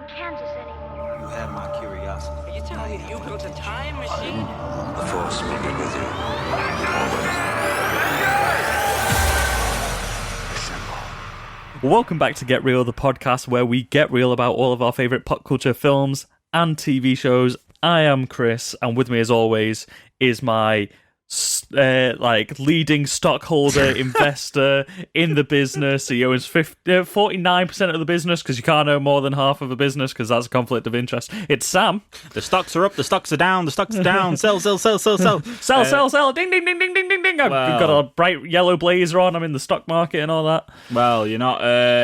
in Kansas anymore. You have my curiosity. Are you telling me you built a time machine? The Force will be with you. Assemble. Welcome back to Get Real, the podcast where we get real about all of our favourite pop culture films and TV shows. I am Chris, and with me as always is my leading stockholder, investor in the business. He owns 49% of the business because you can't own more than half of a business because that's a conflict of interest. It's Sam. The stocks are up, the stocks are down, the stocks are down. Sell. Sell. Ding, ding, ding, ding, ding, ding, ding. I've got a bright yellow blazer on. I'm in the stock market and all that. Well, you're not.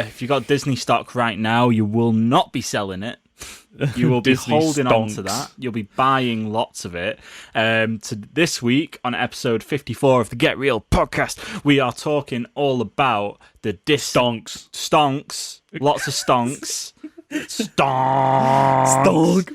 If you got Disney stock right now, you will not be selling it. You will be holding on to that. You'll be buying lots of it. To this week on episode 54 of the Get Real podcast, we are talking all about the stonks. Lots of stonks. Stonk.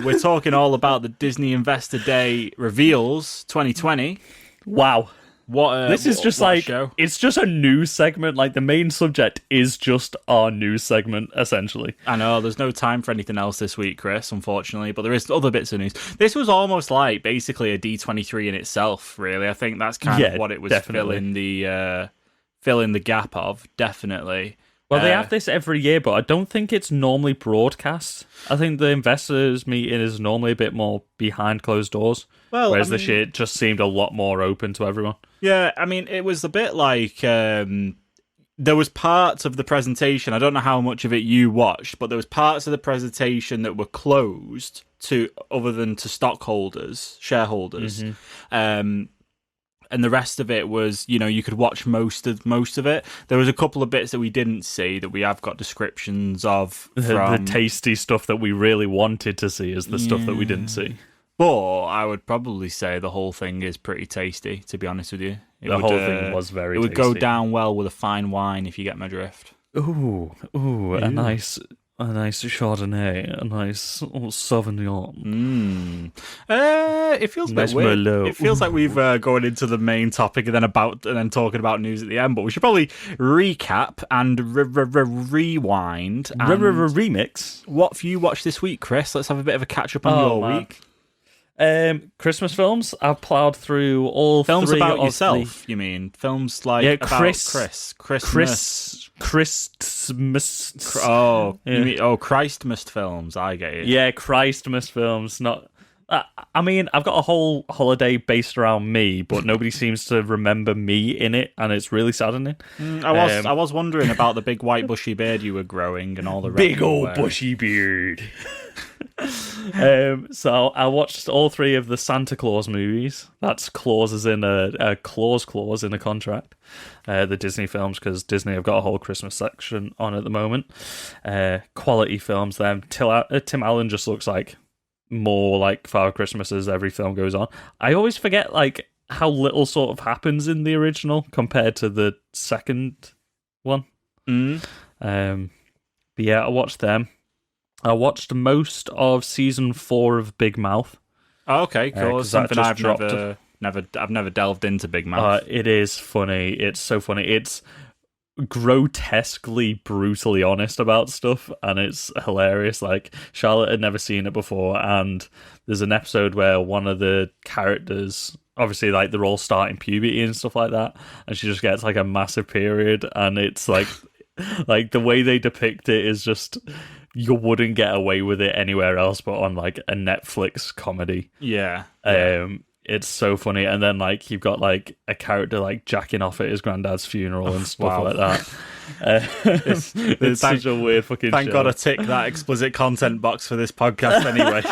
We're talking all about the Disney Investor Day reveals 2020. Wow. This is just like show? It's just a news segment. Like the main subject is just our news segment, essentially. I know there's no time for anything else this week, Chris, unfortunately, but there is other bits of news. This was almost like basically a D23 in itself, really. I think that's kind of what it was filling the gap of, definitely. Well, they have this every year, but I don't think it's normally broadcast. I think the investors meeting is normally a bit more behind closed doors. Whereas this year it just seemed a lot more open to everyone. Yeah, I mean, it was a bit like there was parts of the presentation. I don't know how much of it you watched, but there was parts of the presentation that were closed to other than to stockholders, shareholders. Mm-hmm. And the rest of it was, you could watch most of it. There was a couple of bits that we didn't see that we have got descriptions of. The tasty stuff that we really wanted to see is the stuff that we didn't see. But I would probably say the whole thing is pretty tasty, to be honest with you. The whole thing was very tasty. It would go down well with a fine wine, if you get my drift. Ooh, a nice Chardonnay, a nice Sauvignon. It feels a bit weird. Merlot. It feels like we've gone into the main topic and then talking about news at the end. But we should probably recap and rewind. Remix. What have you watched this week, Chris? Let's have a bit of a catch up on your week. Christmas films. I've ploughed through all films three about of yourself. You mean films like about Christmas? Christmas. You mean Christmas films? I get it. Yeah, Christmas films. Not. I mean, I've got a whole holiday based around me, but nobody seems to remember me in it, and it's really saddening. I was wondering about the big white bushy beard you were growing and all the big old bushy beard. So I watched all three of the Santa Claus movies. That's clauses in a clause in a contract. The Disney films, because Disney have got a whole Christmas section on at the moment. Quality films. Then Tim Allen just looks like more like Father Christmas as every film goes on. I always forget like how little sort of happens in the original compared to the second one. But yeah, I watched them. I watched most of season 4 of Big Mouth. Oh, okay, cool. Something I've dropped. I've never delved into Big Mouth. It is funny. It's so funny. It's grotesquely, brutally honest about stuff, and it's hilarious. Like, Charlotte had never seen it before, and there's an episode where one of the characters, obviously, like, they're all starting puberty and stuff like that, and she just gets like a massive period, and it's like like the way they depict it is just, you wouldn't get away with it anywhere else but on like a Netflix comedy. Yeah. It's so funny. And then like you've got like a character like jacking off at his granddad's funeral and stuff like that. It's such a weird fucking Thank show. God I ticked that explicit content box for this podcast anyway.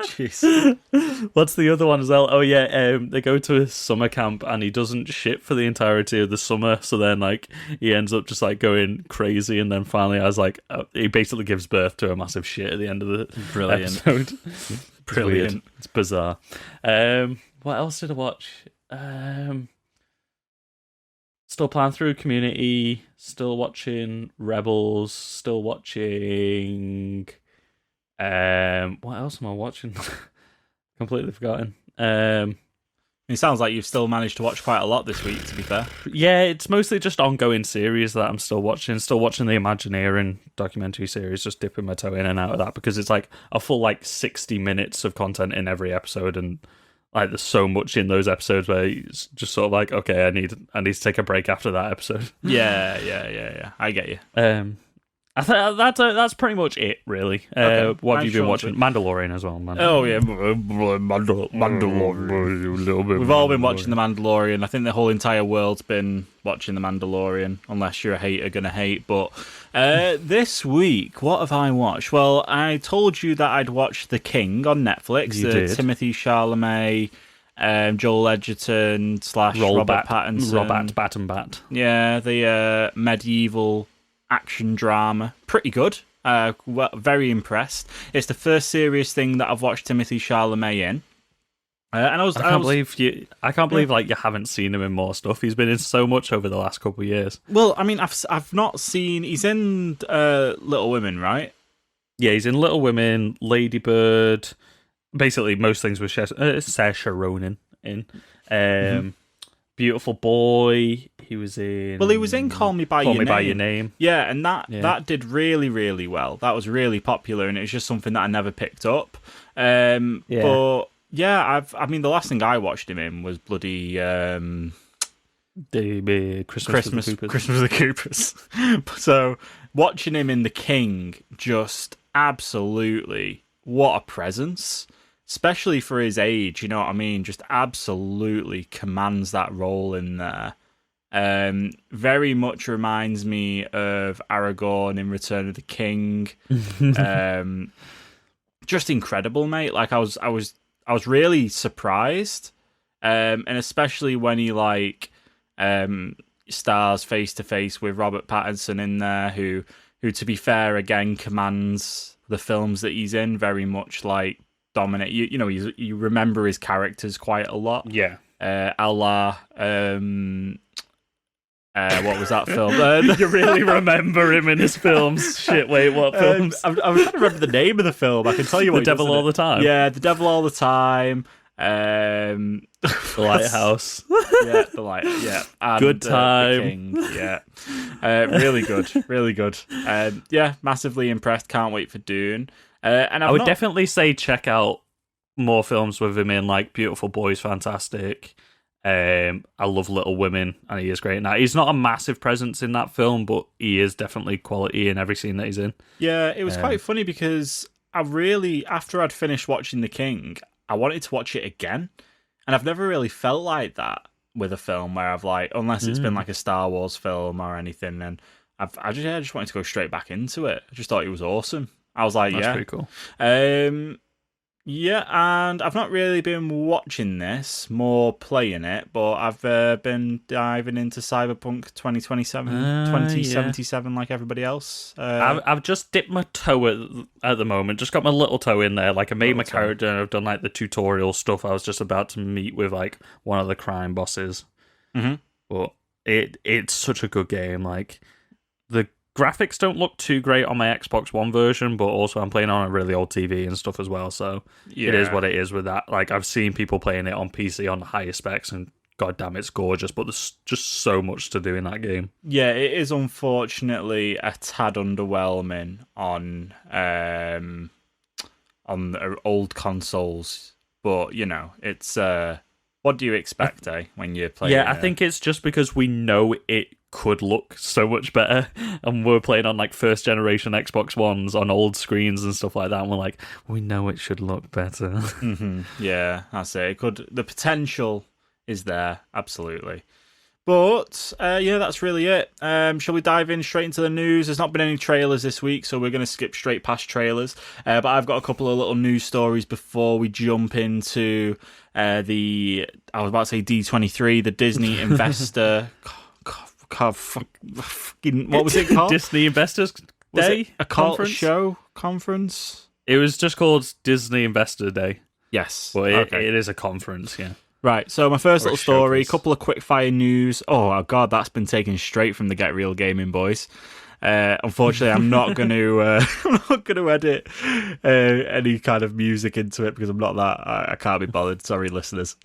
Jeez. What's the other one as well? Oh yeah, they go to a summer camp and he doesn't shit for the entirety of the summer, so then like he ends up just like going crazy, and then finally has like he basically gives birth to a massive shit at the end of the episode. Brilliant. It's bizarre. What else did I watch? Still playing through Community, still watching Rebels, still watching what else am I watching? Completely forgotten. It sounds like you've still managed to watch quite a lot this week, to be fair. Yeah, it's mostly just ongoing series that I'm still watching. Still watching the Imagineering documentary series, just dipping my toe in and out of that because it's like a full 60 minutes of content in every episode, and there's so much in those episodes where it's just sort of like, okay, I need to take a break after that episode. Yeah. I get you. I think that's pretty much it, really. Okay. What have you been watching? Mandalorian as well. Oh yeah, Mandalorian. We've all been watching The Mandalorian. I think the whole entire world's been watching The Mandalorian, unless you're a hater gonna hate. But this week, what have I watched? Well, I told you that I'd watched The King on Netflix. You did. Timothy Chalamet, Joel Edgerton / Robert Pattinson. Robert Battenbat. Yeah, the medieval action drama. Pretty good. Very impressed. It's the first serious thing that I've watched Timothy Chalamet in. And I can't believe you haven't seen him in more stuff. He's been in so much over the last couple of years. Well, I mean, I've not seen. He's in Little Women, right? Yeah, he's in Little Women, Lady Bird. Basically, most things with Saoirse Ronan in. Beautiful Boy. He was in. Well, he was in Call Me by Your Name. Yeah, and that did really, really well. That was really popular, and it was just something that I never picked up. But yeah, I mean, the last thing I watched him in was bloody Christmas with the Coopers. So watching him in The King, just absolutely what a presence. Especially for his age, you know what I mean? Just absolutely commands that role in there. Very much reminds me of Aragorn in Return of the King. Just incredible, mate. Like I was really surprised, and especially when he stars face to face with Robert Pattinson in there, who to be fair again commands the films that he's in very much like. Dominate you know you remember his characters quite a lot. Yeah. What was that film? You really remember him in his films. Shit, wait, what films? I was trying to remember the name of the film. I can tell you what. The Devil All the Time. Yeah, The Devil All the Time. The Lighthouse. Yeah, the light. Yeah, and, Good Time. The King. Yeah, really good, really good. Yeah, massively impressed. Can't wait for Dune. And I would definitely say check out more films with him in, like Beautiful Boy's fantastic. I love Little Women, and he is great in that. He's not a massive presence in that film, but he is definitely quality in every scene that he's in. Yeah, it was quite funny because after I'd finished watching The King, I wanted to watch it again, and I've never really felt like that with a film where I've unless it's been like a Star Wars film or anything, and I just wanted to go straight back into it. I just thought it was awesome. I was like, That's yeah. pretty cool. Yeah, and I've not really been watching this, more playing it, but I've been diving into Cyberpunk 2077 like everybody else. I've just dipped my toe at the moment, just got my little toe in there. Like I made my character and I've done like the tutorial stuff. I was just about to meet with like one of the crime bosses. Mm-hmm. But it's such a good game. Like the graphics don't look too great on my Xbox One version, but also I'm playing on a really old TV and stuff as well, so It is what it is with that. Like I've seen people playing it on PC on the higher specs, and goddamn, it's gorgeous, but there's just so much to do in that game. Yeah, it is unfortunately a tad underwhelming on old consoles, but you know, it's what do you expect, when you're playing? Yeah, I think it's just because we know it could look so much better, and we're playing on like first generation Xbox Ones on old screens and stuff like that, and we're like, we know it should look better. Mm-hmm. Yeah, that's it. The potential is there, absolutely. But yeah, that's really it. Shall we dive in straight into the news? There's not been any trailers this week, so we're going to skip straight past trailers. But I've got a couple of little news stories before we jump into I was about to say D23, the Disney Investor. What was it called? Disney Investors Day? A show conference? It was just called Disney Investor Day. Yes. But it is a conference, yeah. Right, so my first little story, a showcase. couple of quick-fire news. Oh, God, that's been taken straight from the Get Real Gaming boys. Unfortunately, I'm not going to edit any kind of music into it because I'm not that. I can't be bothered. Sorry, listeners.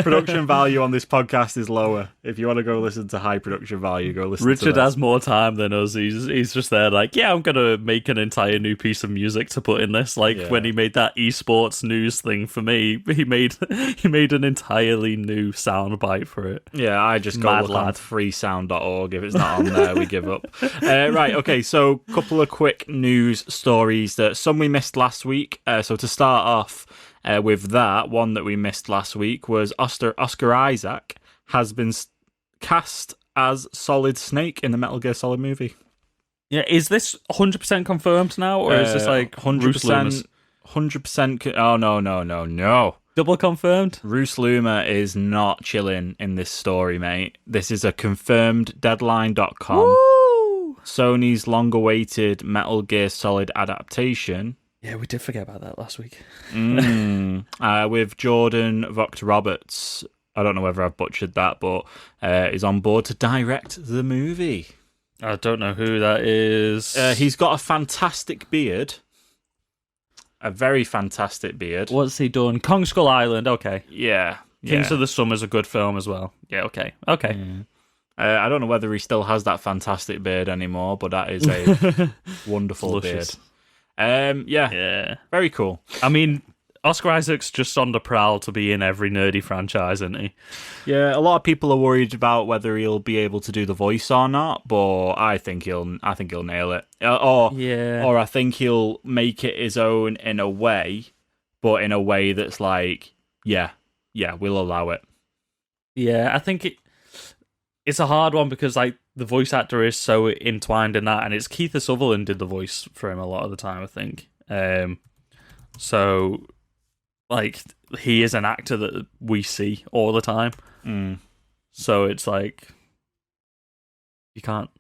Production value on this podcast is lower. If you want to go listen to high production value, go listen to Richard this. has more time than us. He's just there like, yeah, I'm going to make an entire new piece of music to put in this. Like when he made that esports news thing for me, he made an entirely new sound bite for it. Yeah, I just go look on freesound.org. If it's not on there, we give up. Right, okay, so a couple of quick news stories that some we missed last week. So to start off with that, one that we missed last week was Oscar Isaac has been cast as Solid Snake in the Metal Gear Solid movie. Yeah, is this 100% confirmed now, or is this like 100%? 100%. Oh, no. Double confirmed? Bruce Luma is not chilling in this story, mate. This is a confirmed Deadline.com. Woo! Sony's long-awaited Metal Gear Solid adaptation. Yeah, we did forget about that last week. With Jordan Vogt-Roberts. I don't know whether I've butchered that, but is on board to direct the movie. I don't know who that is. He's got a fantastic beard. A very fantastic beard. What's he done? Kong Skull Island, okay. Yeah. Kings of the Summer's a good film as well. Yeah, okay. I don't know whether he still has that fantastic beard anymore, but that is a wonderful beard. Yeah. Very cool. I mean, Oscar Isaac's just on the prowl to be in every nerdy franchise, isn't he? Yeah, a lot of people are worried about whether he'll be able to do the voice or not, but I think he'll nail it. Or I think he'll make it his own in a way, but in a way that's like, yeah, we'll allow it. Yeah, I think it's a hard one because like the voice actor is so entwined in that, and it's Keith Sutherland did the voice for him a lot of the time, I think. So like he is an actor that we see all the time. So it's like you can't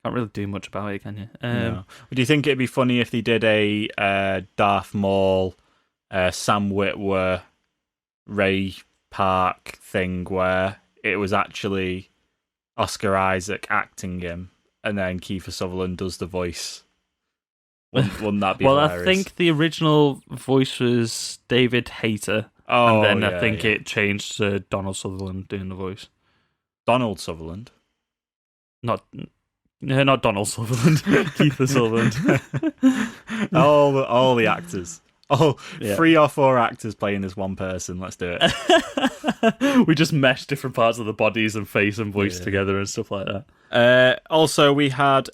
really do much about it, can you? No. Do you think it'd be funny if they did a Darth Maul, Sam Witwer, Ray Park thing where it was actually Oscar Isaac acting him, and then Kiefer Sutherland does the voice? Wouldn't that be hilarious? I think the original voice was David Hayter, and then I think it changed to Donald Sutherland doing the voice. Donald Sutherland? Not Donald Sutherland, Kiefer Sutherland. all the actors. 3 or 4 actors playing this one person. Let's do it. We just mesh different parts of the bodies and face and voice together and stuff like that. Also, we had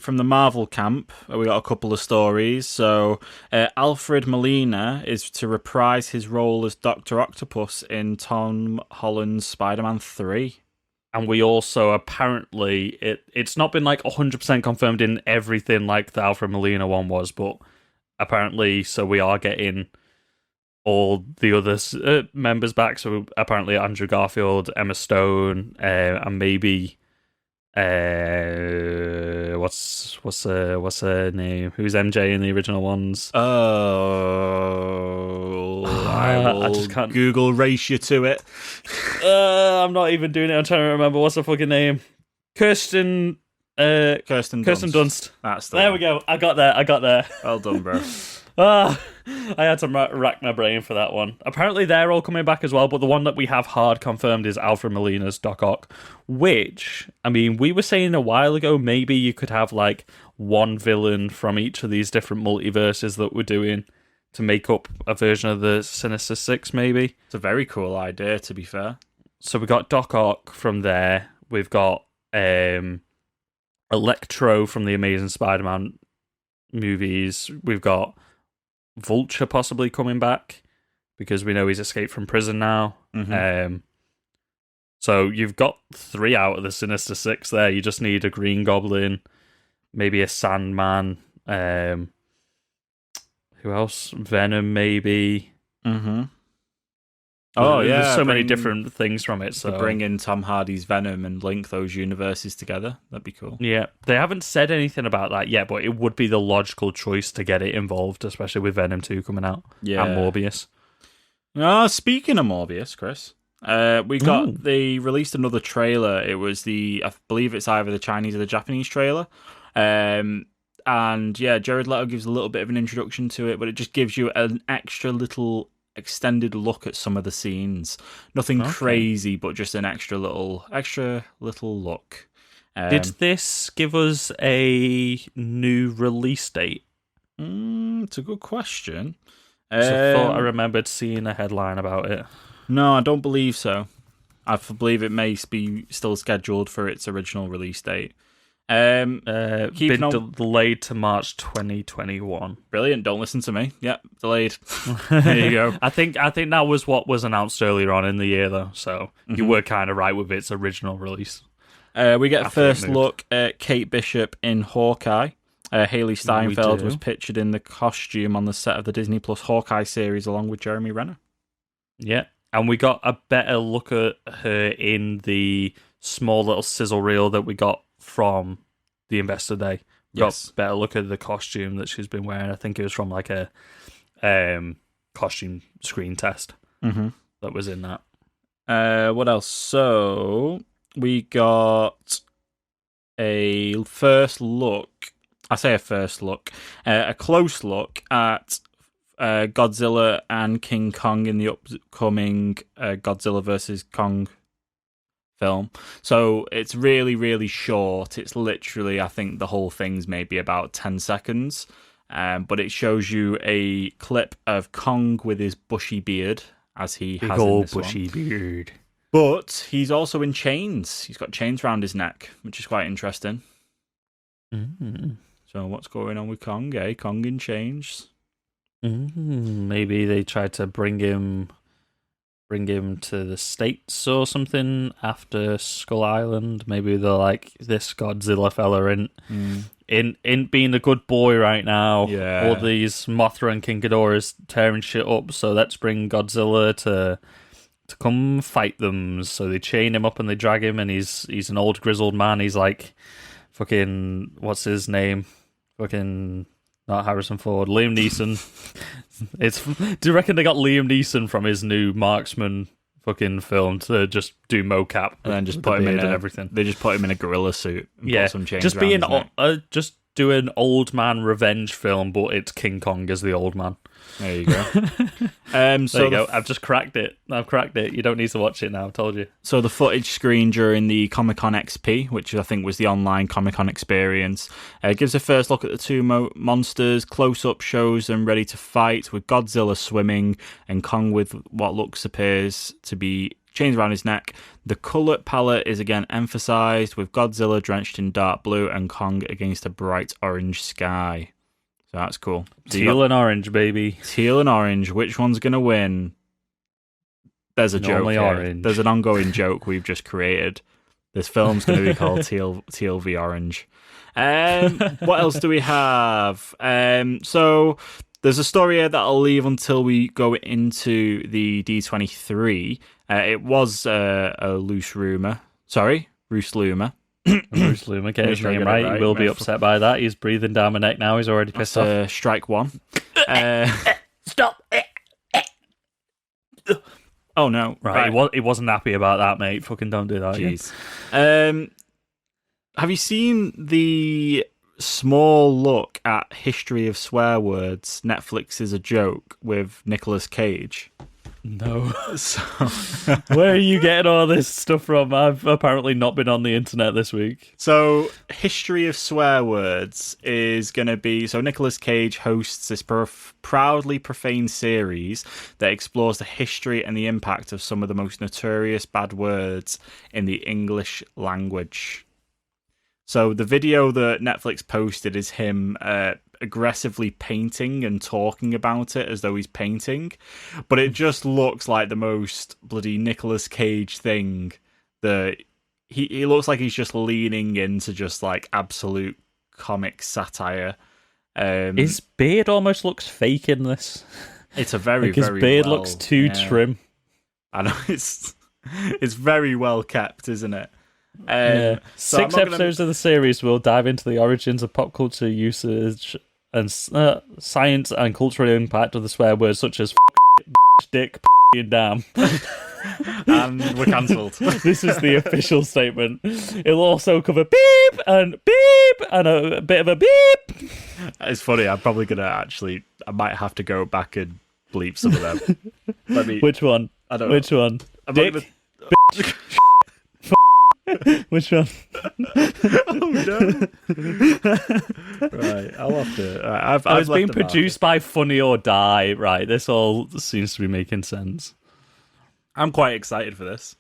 from the Marvel camp, we got a couple of stories. So, Alfred Molina is to reprise his role as Doctor Octopus in Tom Holland's Spider-Man 3. And we also apparently, it's not been like 100% confirmed in everything like the Alfred Molina one was, but apparently, so we are getting all the other members back. So apparently Andrew Garfield, Emma Stone, and maybe what's her name? Who's MJ in the original ones? I just can't Google race you to it. I'm not even doing it. I'm trying to remember what's her fucking name. Kirsten Dunst. That's there. We go. I got there. Well done, bro. I had to rack my brain for that one. Apparently they're all coming back as well, but the one that we have hard confirmed is Alfred Molina's Doc Ock, which, I mean, we were saying a while ago, maybe you could have like one villain from each of these different multiverses that we're doing to make up a version of the Sinister Six, maybe. It's a very cool idea, to be fair. So we got Doc Ock from there. We've got Electro from the Amazing Spider-Man movies. We've got Vulture possibly coming back because we know he's escaped from prison now. So you've got 3 out of the Sinister Six there. You just need a Green Goblin, maybe a Sandman. Who else? Venom, maybe. There's so many different things from it. So bring in Tom Hardy's Venom and link those universes together. That'd be cool. Yeah, they haven't said anything about that yet, but it would be the logical choice to get it involved, especially with Venom 2 coming out. Yeah, and Morbius. Speaking of Morbius, Chris, they released another trailer. It was I believe it's either the Chinese or the Japanese trailer. And yeah, Jared Leto gives a little bit of an introduction to it, but it just gives you an extra little extended look at some of the scenes. Nothing crazy, but just an extra little look. Did this give us a new release date? It's a good question. I thought I remembered seeing a headline about it. No, I don't believe so. I believe it may be still scheduled for its original release date. Been delayed to March 2021. Brilliant. Don't listen to me. Yep, delayed. There you go. I think that was what was announced earlier on in the year, though. So you were kind of right with its original release. We get a first look at Kate Bishop in Hawkeye. Haley Steinfeld was pictured in the costume on the set of the Disney Plus Hawkeye series along with Jeremy Renner. Yeah, and we got a better look at her in the small little sizzle reel that we got from the Investor Day. Got a better look at the costume that she's been wearing. I think it was from like a costume screen test that was in that. What else? So we got a first look. I say a first look, a close look at Godzilla and King Kong in the upcoming Godzilla vs. Kong film. So it's really, really short. It's literally, I think the whole thing's maybe about 10 seconds. But it shows you a clip of Kong with his bushy beard, as he has in this bushy one. beard. But he's also in chains. He's got chains around his neck, which is quite interesting. Mm. So what's going on with Kong, eh? Kong in chains. Maybe they tried to bring him to the States or something after Skull Island. Maybe they're like, this Godzilla fella ain't being a good boy right now. Yeah. All these Mothra and King Ghidorahs tearing shit up, so let's bring Godzilla to come fight them. So they chain him up and they drag him, and he's an old grizzled man. He's like fucking, what's his name? Fucking not Harrison Ford, Liam Neeson. Do you reckon they got Liam Neeson from his new Marksman fucking film to just do mocap and then just put him in everything? They just put him in a gorilla suit. And put some chains just around being his neck. just do an old man revenge film, but it's King Kong as the old man. There you go. There you go. I've just cracked it. You don't need to watch it now. I've told you. So the footage screened during the Comic-Con XP, which I think was the online Comic-Con experience, gives a first look at the two monsters. Close-up shows them ready to fight, with Godzilla swimming and Kong with what appears to be chains around his neck. The colour palette is again emphasised, with Godzilla drenched in dark blue and Kong against a bright orange sky. So that's cool. So Teal and orange, baby. Teal and orange. Which one's going to win? There's a Normally joke here. Orange. There's an ongoing joke we've just created. This film's going to be called Teal v Orange. What else do we have? So there's a story here that I'll leave until we go into the D23. It was a loose rumour. Sorry, Roos Luma. Bruce Luma, get his name right. He will be upset by that. He's breathing down my neck now. He's already pissed off. Strike one. Stop. Oh no! Right, he wasn't happy about that, mate. Fucking don't do that. Jeez. Have you seen the small look at History of Swear Words? Netflix is a joke with Nicolas Cage. No. So, where are you getting all this stuff from? I've apparently not been on the internet this week. So, History of Swear Words is going to be... So, Nicolas Cage hosts this proudly profane series that explores the history and the impact of some of the most notorious bad words in the English language. So, the video that Netflix posted is him... aggressively painting and talking about it as though he's painting, but it just looks like the most bloody Nicolas Cage thing. That he looks like he's just leaning into just like absolute comic satire. His beard almost looks fake in this. It's a very like his very beard well, looks too trim. I know it's very well kept, isn't it? So 6 episodes of the series will dive into the origins of pop culture usage and science and cultural impact of the swear words such as dick, and damn. And we're cancelled. This is the official statement. It'll also cover beep and a bit of a beep. It's funny. I'm probably gonna I might have to go back and bleep some of them. Let me. Which one? I don't Which know. one? I'm Dick? not Which one? Oh no! Right, I'll have to. I've I was left being them out. produced by Funny or Die. Right, this all seems to be making sense. I'm quite excited for this.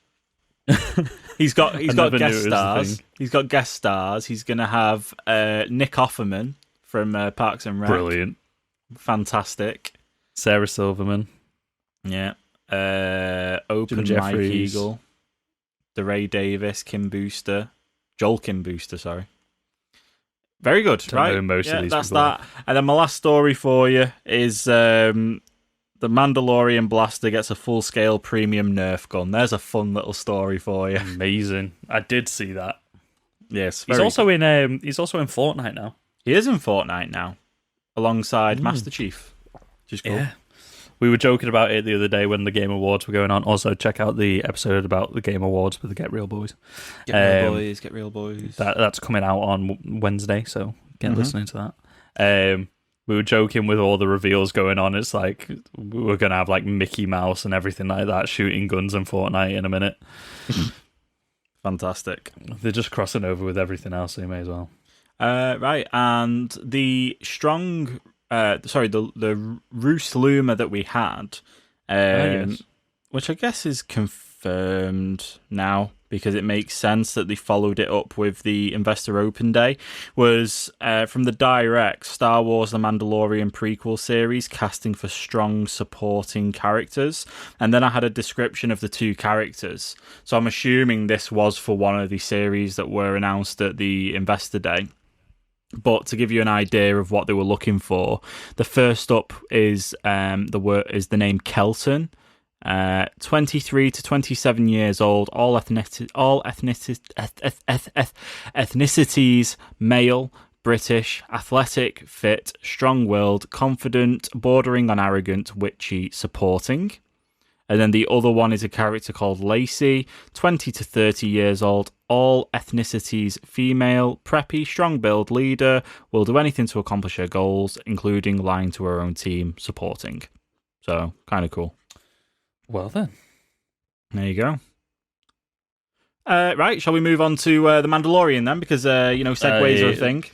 He's got never knew it guest was a stars. thing. He's got guest stars. He's gonna have Nick Offerman from Parks and Rec. Brilliant. Fantastic. Sarah Silverman. Yeah. Open Mike Jeffries. Eagle. DeRay Davis, Kim Booster, Joel Kim Booster. Sorry. Very good. Don't right. know most of these that's people. that. And then my last story for you is the Mandalorian blaster gets a full-scale premium Nerf gun. There's a fun little story for you. Amazing. I did see that. Yes. He's very also in Fortnite now. He is in Fortnite now, alongside Master Chief, which is cool. Yeah. We were joking about it the other day when the Game Awards were going on. Also, check out the episode about the Game Awards with the Get Real Boys. Get real boys. That's coming out on Wednesday, so get listening to that. We were joking with all the reveals going on. It's like we're going to have like Mickey Mouse and everything like that shooting guns in Fortnite in a minute. Fantastic. They're just crossing over with everything else, so you may as well. Right, and the the Roos Luma that we had, Yes. which I guess is confirmed now because it makes sense that they followed it up with the Investor Open Day, was from the direct Star Wars The Mandalorian prequel series, casting for strong supporting characters. And then I had a description of the two characters. So I'm assuming this was for one of the series that were announced at the Investor Day. But to give you an idea of what they were looking for, the first up is the name Kelton, 23 to 27 years old, all ethnicities, male, British, athletic, fit, strong-willed, confident, bordering on arrogant, witchy, supporting. And then the other one is a character called Lacey, 20 to 30 years old, all ethnicities female, preppy, strong-willed leader, will do anything to accomplish her goals, including lying to her own team, supporting. So, kind of cool. Well then. There you go. Right, shall we move on to The Mandalorian then? Because, segues are a thing.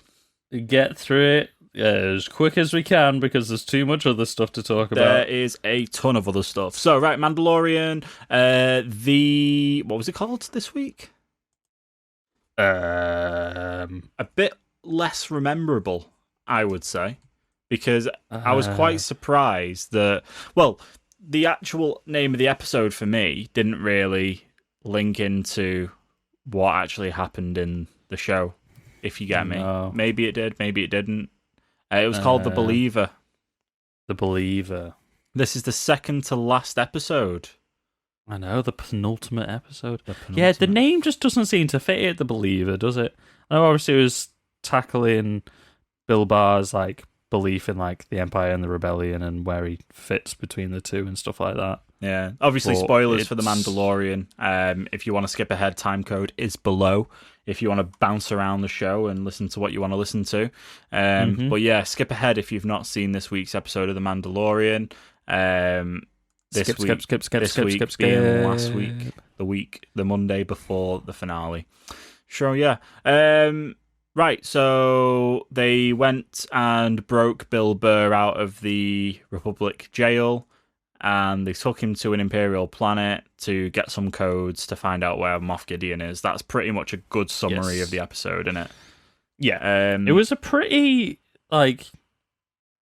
Get through it as quick as we can because there's too much other stuff to talk about. There is a ton of other stuff. So, right, Mandalorian, what was it called this week? A bit less rememberable, I would say, because I was quite surprised that, well, the actual name of the episode for me didn't really link into what actually happened in the show, if you get me. No. Maybe it did, maybe it didn't. It was called The Believer. The Believer. This is the second to last episode. I know, the penultimate episode. Yeah, the name just doesn't seem to fit it, The Believer, does it? I know obviously it was tackling Bill Barr's like belief in like the Empire and the Rebellion and where he fits between the two and stuff like that. Yeah, obviously But spoilers for The it's- Mandalorian. If you want to skip ahead, timecode is below. If you want to bounce around the show and listen to what you want to listen to. But yeah, skip ahead if you've not seen this week's episode of The Mandalorian. This week being last week, the Monday before the finale. Sure, yeah. Right, so they went and broke Bill Burr out of the Republic jail, and they took him to an Imperial planet to get some codes to find out where Moff Gideon is. That's pretty much a good summary of the episode, isn't it? Yeah. It was a pretty, like,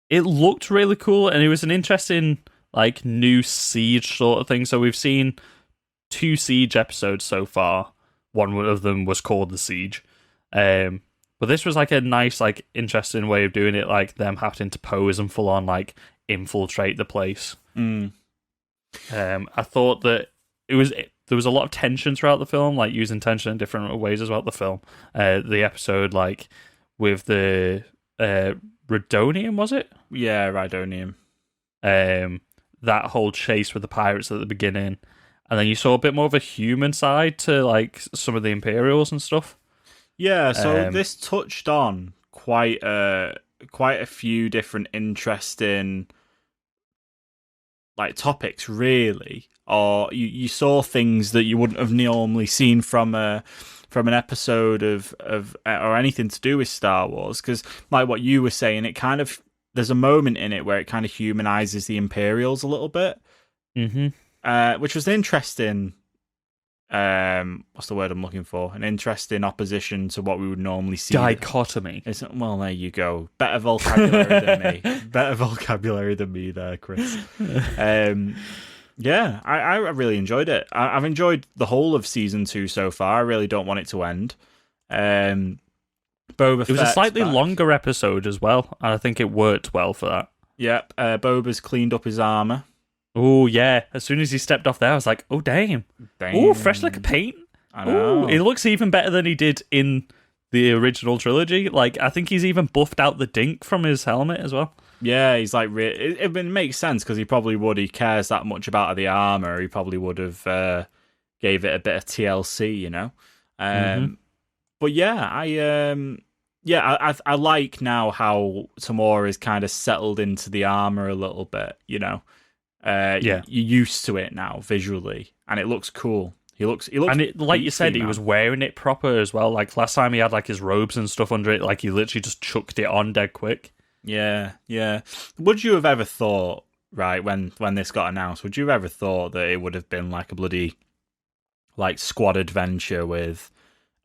it looked really cool, and it was an interesting, like, new Siege sort of thing. So we've seen 2 Siege episodes so far. One of them was called The Siege. But this was, like, a nice, like, interesting way of doing it, like, them having to pose and full-on, like, infiltrate the place. I thought that there was a lot of tension throughout the film, like, using tension in different ways as well, the film. The episode, like, with the Rhydonium, was it? Yeah, Rhydonium. That whole chase with the pirates at the beginning, and then you saw a bit more of a human side to like some of the Imperials and stuff. Yeah, so this touched on quite a few different interesting like topics really, or you saw things that you wouldn't have normally seen from an episode of or anything to do with Star Wars. Because like what you were saying, it kind of there's a moment in it where it kind of humanizes the Imperials a little bit, which was an interesting. What's the word I'm looking for? An interesting opposition to what we would normally see. Dichotomy. Well, there you go. Better vocabulary than me. Better vocabulary than me there, Chris. Yeah, I really enjoyed it. I've enjoyed the whole of season 2 so far. I really don't want it to end. Boba It was a Fett's slightly back. longer episode as well, and I think it worked well for that. Yep, Boba's cleaned up his armor. Oh, yeah. As soon as he stepped off there, I was like, oh, damn. Oh, fresh like a paint. I know. Ooh, it looks even better than he did in the original trilogy. Like, I think he's even buffed out the dink from his helmet as well. Yeah, he's like... It makes sense, because he probably would. He cares that much about the armor. He probably would have gave it a bit of TLC, you know? But yeah, I like now how Tamora is kind of settled into the armor a little bit, you know? You're used to it now visually, and it looks cool. He looks, and it, like you said, man. he was wearing it proper as well. Like last time, he had like his robes and stuff under it. Like he literally just chucked it on dead quick. Yeah. Would you have ever thought, right, when this got announced, would you have ever thought that it would have been like a bloody like squad adventure with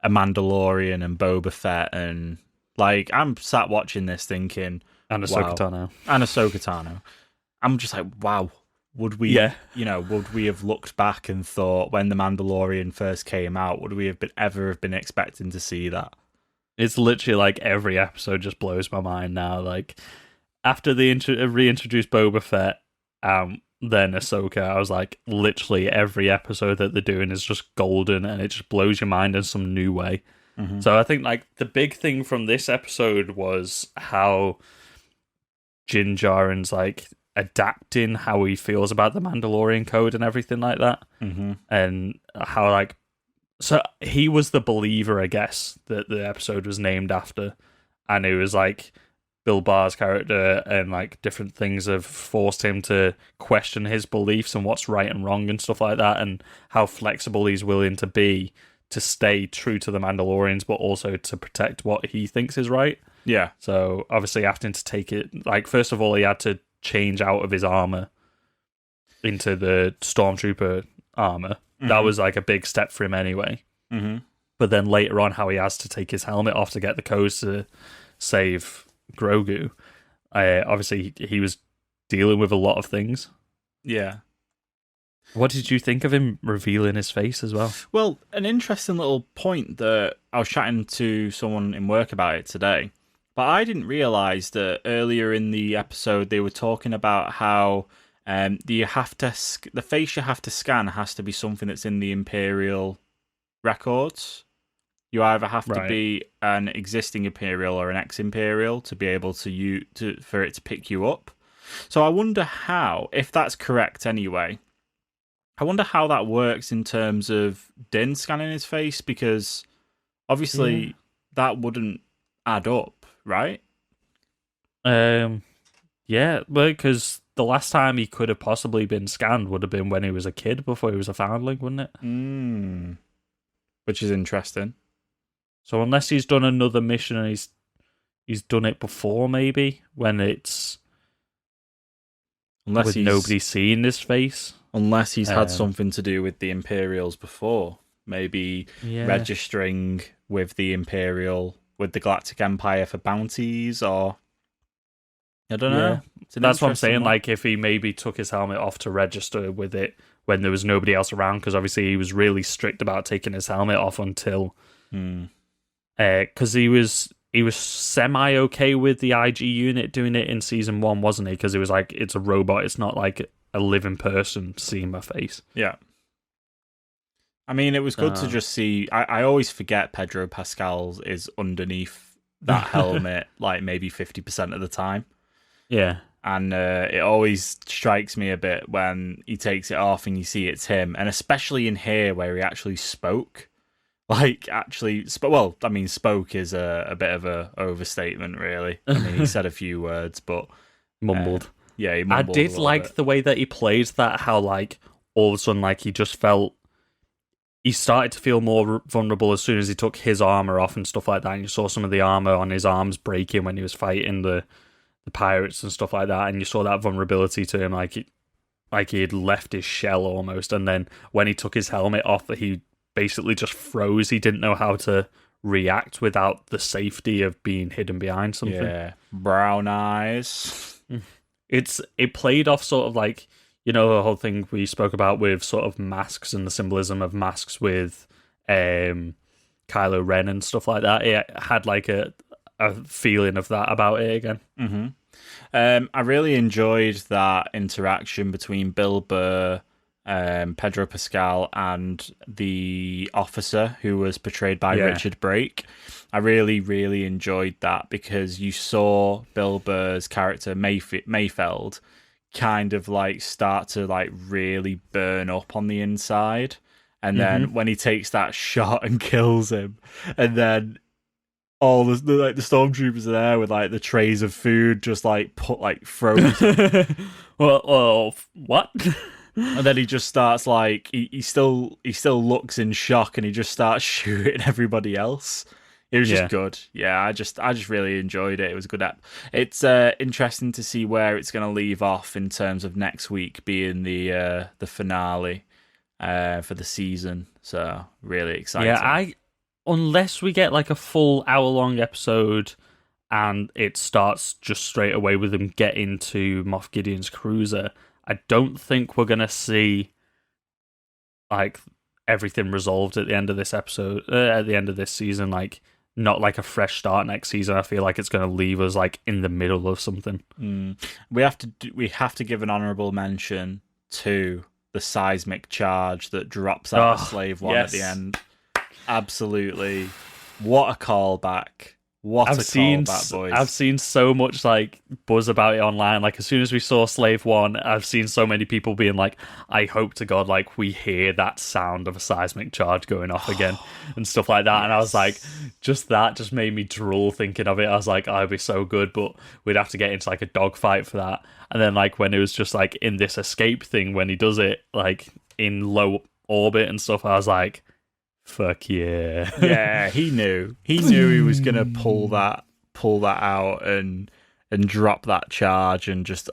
a Mandalorian and Boba Fett, and like I'm sat watching this thinking, And Ahsoka Tano. and Ahsoka Tano. I'm just like, wow. Would we, would we have looked back and thought when The Mandalorian first came out, would we have ever been expecting to see that? It's literally like every episode just blows my mind now. Like after they reintroduced Boba Fett, then Ahsoka, I was like, literally every episode that they're doing is just golden, and it just blows your mind in some new way. So I think like the big thing from this episode was how Din Djarin's like adapting how he feels about the Mandalorian code and everything like that, and how like so he was the believer, I guess, that the episode was named after, and it was like Bill Barr's character and like different things have forced him to question his beliefs and what's right and wrong and stuff like that, and how flexible he's willing to be to stay true to the Mandalorians but also to protect what he thinks is right. Yeah. So obviously having to take it, like first of all he had to change out of his armor into the Stormtrooper armor. That was like a big step for him anyway. But then later on, how he has to take his helmet off to get the codes to save Grogu. Obviously, he was dealing with a lot of things. Yeah. What did you think of him revealing his face as well? Well, an interesting little point that I was chatting to someone in work about it today, but I didn't realise that earlier in the episode they were talking about how the face you have to scan has to be something that's in the Imperial records. You either have to be an existing Imperial or an ex-Imperial to be able for it to pick you up. So I wonder how, if that's correct anyway, I wonder how that works in terms of Din scanning his face, because obviously that wouldn't add up, right? Yeah, well, because the last time he could have possibly been scanned would have been when he was a kid, before he was a foundling, wouldn't it? Which is interesting. So unless he's done another mission and he's done it before, maybe when it's with nobody seeing his face. Unless he's had something to do with the Imperials before, maybe registering with the Galactic Empire for bounties, or I don't know. That's what I'm saying. Like if he maybe took his helmet off to register with it when there was nobody else around, because obviously he was really strict about taking his helmet off until, because he was semi okay with the IG unit doing it in season 1, wasn't he? Because it was like it's a robot, it's not like a living person seeing my face. Yeah. I mean, it was good to just see. I always forget Pedro Pascal is underneath that helmet, like maybe 50% of the time. Yeah. And it always strikes me a bit when he takes it off and you see it's him. And especially in here where he actually spoke. Like, actually, well, I mean, spoke is a bit of a overstatement, really. I mean, he said a few words, but... Mumbled. Yeah, he I mumbled a did little like bit. the way that he played that, how, like, all of a sudden, like, he just felt... He started to feel more vulnerable as soon as he took his armor off and stuff like that, and you saw some of the armor on his arms breaking when he was fighting the pirates and stuff like that, and you saw that vulnerability to him, like he had left his shell almost, and then when he took his helmet off, he basically just froze. He didn't know how to react without the safety of being hidden behind something. Yeah, brown eyes. It played off sort of like, you know, the whole thing we spoke about with sort of masks and the symbolism of masks with Kylo Ren and stuff like that. It had like a feeling of that about it again. Mm-hmm. I really enjoyed that interaction between Bill Burr, Pedro Pascal, and the officer who was portrayed by Richard Brake. I really, really enjoyed that because you saw Bill Burr's character Mayfeld kind of like start to like really burn up on the inside, and then when he takes that shot and kills him, and then all the stormtroopers are there with like the trays of food just like put like frozen. well, what? And then he just starts like he still looks in shock, and he just starts shooting everybody else. It was just good. Yeah, I just really enjoyed it. It was a good app. It's interesting to see where it's going to leave off in terms of next week being the finale for the season. So really exciting. Yeah, unless we get like a full hour-long episode and it starts just straight away with them getting to Moff Gideon's cruiser, I don't think we're going to see like everything resolved at the end of this episode, at the end of this season. Like, not like a fresh start next season. I feel like it's going to leave us like in the middle of something. We have to give an honourable mention to the seismic charge that drops out of Slave One at the end. Absolutely, what a callback! Callback, boys! I've seen so much like buzz about it online. Like, as soon as we saw Slave One, I've seen so many people being like, "I hope to God, like, we hear that sound of a seismic charge going off again," and stuff like that. And I was like, just made me drool thinking of it. I was like, "Oh, it'd be so good," but we'd have to get into like a dogfight for that. And then like when it was just like in this escape thing, when he does it like in low orbit and stuff, I was like, fuck yeah. Yeah, he knew he was gonna pull that out and drop that charge, and just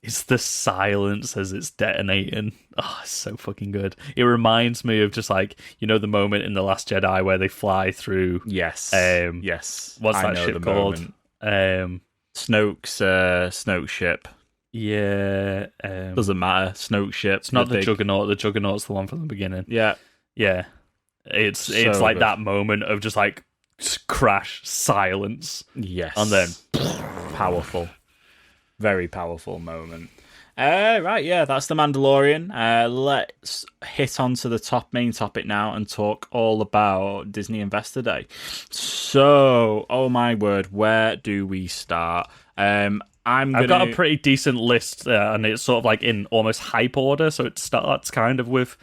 it's the silence as it's detonating. It's so fucking good. It reminds me of just like, you know, the moment in The Last Jedi where they fly through yes what's that ship called? Snoke's ship. Yeah, doesn't matter. Snoke ship. It's not the Juggernaut. The Juggernaut's the one from the beginning. Yeah. It's like that moment of just like crash, silence. Yes. And then powerful. Very powerful moment. Right, yeah, that's The Mandalorian. Let's hit onto the main topic now and talk all about Disney Investor Day. So, oh my word, where do we start? I've got a pretty decent list, and it's sort of like in almost hype order. So it starts kind of with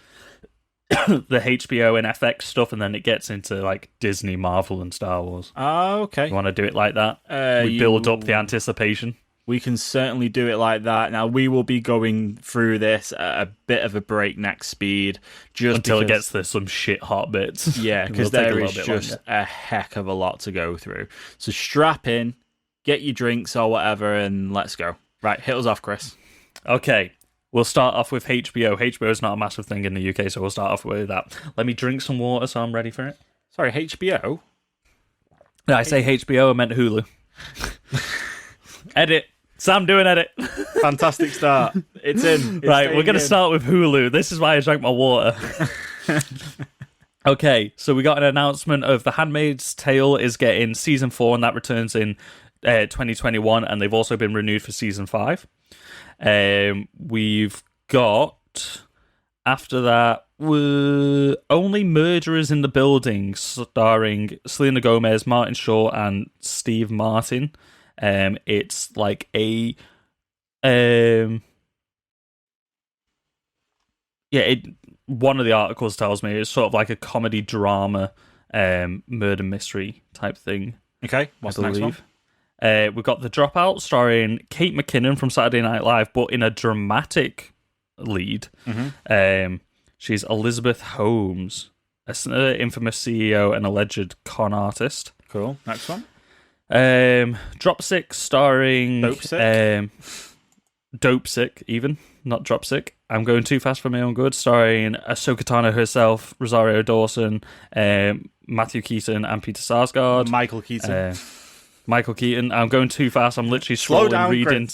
the HBO and FX stuff, and then it gets into like Disney, Marvel, and Star Wars. Oh, okay. You want to do it like that? We build up the anticipation. We can certainly do it like that. Now, we will be going through this at a bit of a breakneck speed, just until it gets to some shit hot bits. Yeah, because there is just a heck of a lot to go through. So strap in, get your drinks or whatever, and let's go. Right, hit us off, Chris. Okay. We'll start off with HBO. HBO is not a massive thing in the UK, so we'll start off with that. Let me drink some water so I'm ready for it. Sorry, HBO? No, I say HBO, I meant Hulu. Edit. Sam doing edit. Fantastic start. It's in. It's right, we're going to start with Hulu. This is why I drank my water. Okay, so we got an announcement of The Handmaid's Tale is getting season 4, and that returns in 2021, and they've also been renewed for season 5. We've got, after that, Only Murderers in the Building, starring Selena Gomez, Martin Shaw, and Steve Martin. It's like a one of the articles tells me it's sort of like a comedy drama, murder mystery type thing. Okay, what's the next one? We've got The Dropout, starring Kate McKinnon from Saturday Night Live, but in a dramatic lead. She's Elizabeth Holmes, an infamous CEO and alleged con artist. Cool. Next one. Dropsick, starring Dopesick? even, not Dropsick. I'm Going Too Fast for My Own Good, starring Ahsoka Tano herself, Rosario Dawson, Matthew Keaton, and Peter Sarsgaard. Michael Keaton. Michael Keaton. I'm going too fast. I'm literally Slow scrolling, down, reading.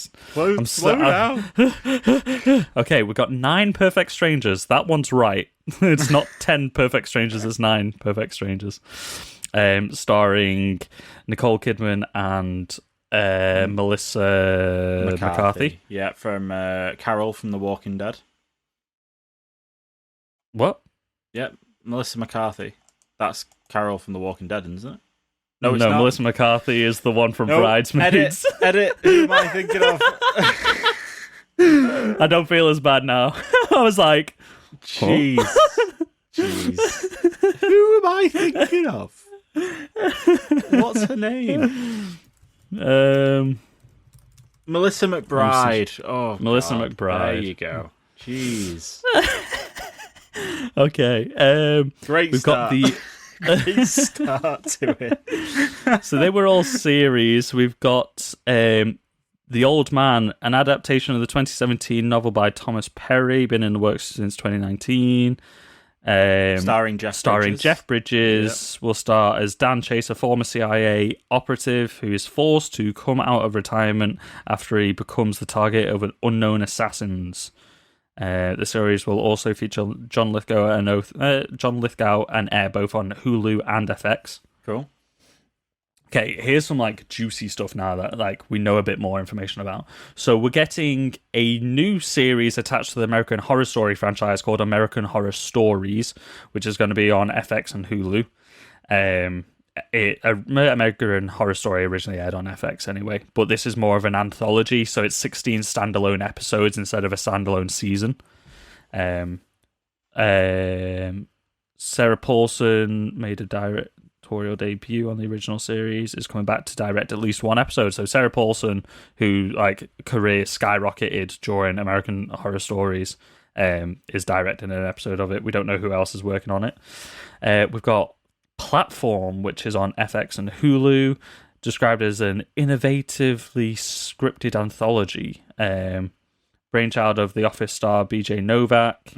Slow down. Okay, we've got 9 Perfect Strangers. That one's right. It's not 10 Perfect Strangers. It's 9 Perfect Strangers. Starring Nicole Kidman and Melissa McCarthy. Yeah, from Carol from The Walking Dead. What? Yeah, Melissa McCarthy. That's Carol from The Walking Dead, isn't it? No, it's no, not. Melissa McCarthy is the one from Bridesmaids. Edit. Who am I thinking of? I don't feel as bad now. I was like, Jeez. Who am I thinking of? What's her name? Melissa McBride. Oh, Melissa God. McBride. There you go. Jeez. Okay. Great we've start. got the. Great start to it. So they were all series. We've got The Old Man, an adaptation of the 2017 novel by Thomas Perry, been in the works since 2019. Starring Jeff Bridges. Will star as Dan Chase, a former CIA operative who is forced to come out of retirement after he becomes the target of an unknown assassins. The series will also feature John Lithgow and air both on Hulu and FX. Cool. Okay, here's some like juicy stuff now that like we know a bit more information about. So we're getting a new series attached to the American Horror Story franchise called American Horror Stories, which is going to be on FX and Hulu. American Horror Story originally aired on FX anyway, but this is more of an anthology, so it's 16 standalone episodes instead of a standalone season. Sarah Paulson made a directorial debut on the original series, is coming back to direct at least one episode. So Sarah Paulson, who like career skyrocketed during American Horror Stories, is directing an episode of it. We don't know who else is working on it. We've got Platform, which is on FX and Hulu, described as an innovatively scripted anthology. Brainchild of The Office star BJ Novak.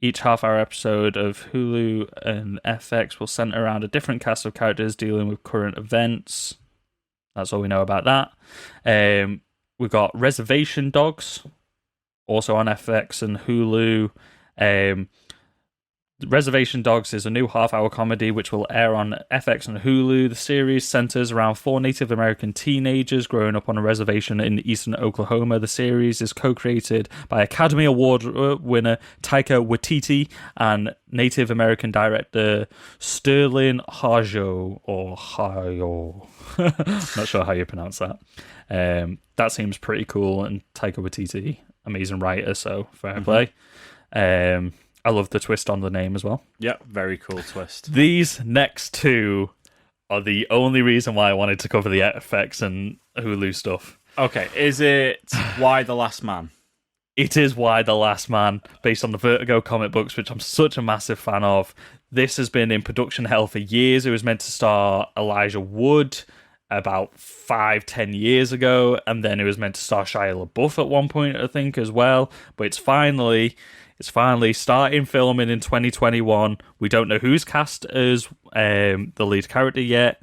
Each half-hour episode of Hulu and FX will center around a different cast of characters dealing with current events. That's all we know about that. We've got Reservation Dogs, also on FX and Hulu. Reservation Dogs is a new half-hour comedy which will air on FX and Hulu. The series centers around 4 Native American teenagers growing up on a reservation in eastern Oklahoma. The series is co-created by Academy Award winner Taika Waititi and Native American director Sterling Harjo, or Hayo. Not sure how you pronounce that. That seems pretty cool, and Taika Waititi, amazing writer, so fair play. I love the twist on the name as well. Yep, very cool twist. These next two are the only reason why I wanted to cover the FX and Hulu stuff. Okay, is it Why the Last Man? It is Why the Last Man, based on the Vertigo comic books, which I'm such a massive fan of. This has been in production hell for years. It was meant to star Elijah Wood about 5-10 years ago, and then it was meant to star Shia LaBeouf at one point, I think, as well. But it's finally starting filming in 2021. We don't know who's cast as the lead character yet,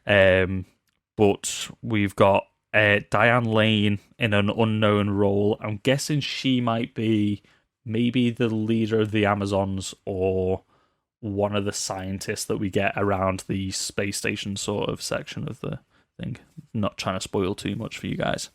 but we've got Diane Lane in an unknown role. I'm guessing she might be maybe the leader of the Amazons or one of the scientists that we get around the space station sort of section of the thing. Not trying to spoil too much for you guys.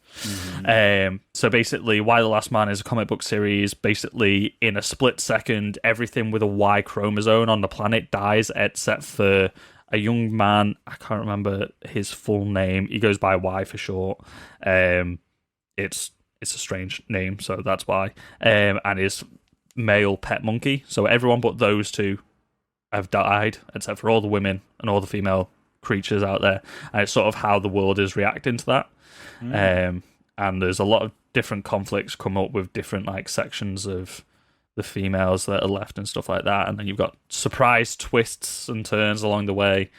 So basically, Why the Last Man is a comic book series. Basically, in a split second, everything with a Y chromosome on the planet dies except for a young man. I can't remember his full name. He goes by Y for short. It's a strange name, so that's why. And his male pet monkey. So everyone but those two have died, except for all the women and all the female creatures out there, and it's sort of how the world is reacting to that. And there's a lot of different conflicts come up with different like sections of the females that are left and stuff like that, and then you've got surprise twists and turns along the way.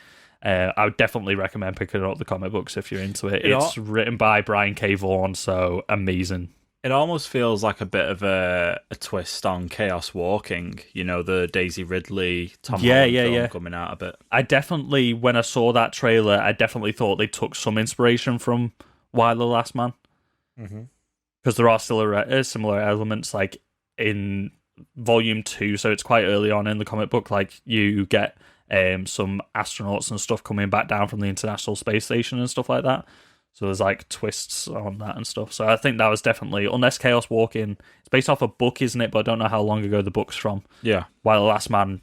I would definitely recommend picking up the comic books if you're into it. It's written by Brian K. Vaughan, so amazing. It almost feels like a bit of a twist on Chaos Walking, you know, the Daisy Ridley, Tom Holland film coming out a bit. I definitely, when I saw that trailer, I definitely thought they took some inspiration from Why the Last Man. Because there are still similar elements, like in Volume 2, so it's quite early on in the comic book, like you get some astronauts and stuff coming back down from the International Space Station and stuff like that. So there's like twists on that and stuff. So I think that was definitely, unless Chaos Walking, it's based off a book, isn't it? But I don't know how long ago the book's from. Yeah. While The Last Man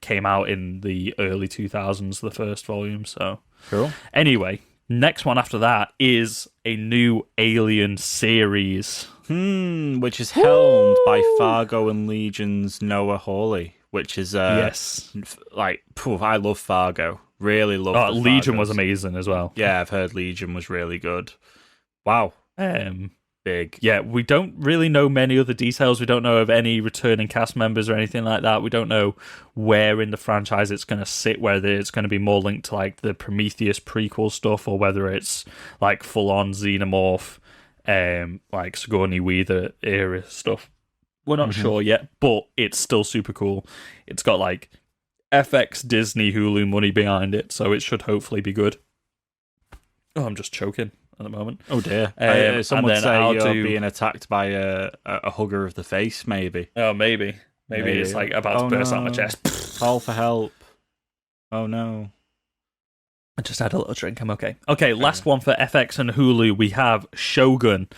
came out in the early 2000s, the first volume. So cool. Anyway, next one after that is a new Alien series. Which is helmed by Fargo and Legion's Noah Hawley, which is yes, like I love Fargo. Really love. Oh, Legion was amazing as well. Yeah, I've heard Legion was really good. Wow. Big. Yeah, we don't really know many other details. We don't know of any returning cast members or anything like that. We don't know where in the franchise it's going to sit, whether it's going to be more linked to like the Prometheus prequel stuff or whether it's like full-on Xenomorph, like Sigourney Weaver era stuff. We're not sure yet, but it's still super cool. It's got like FX, Disney, Hulu money behind it, so it should hopefully be good. Oh, I'm just choking at the moment. Oh dear. Some would say you're being attacked by a hugger of the face, maybe. Oh, maybe. Maybe it's like about to burst out my chest. Call for help. Oh no. I just had a little drink, I'm okay. Okay, last one for FX and Hulu, we have Shogun.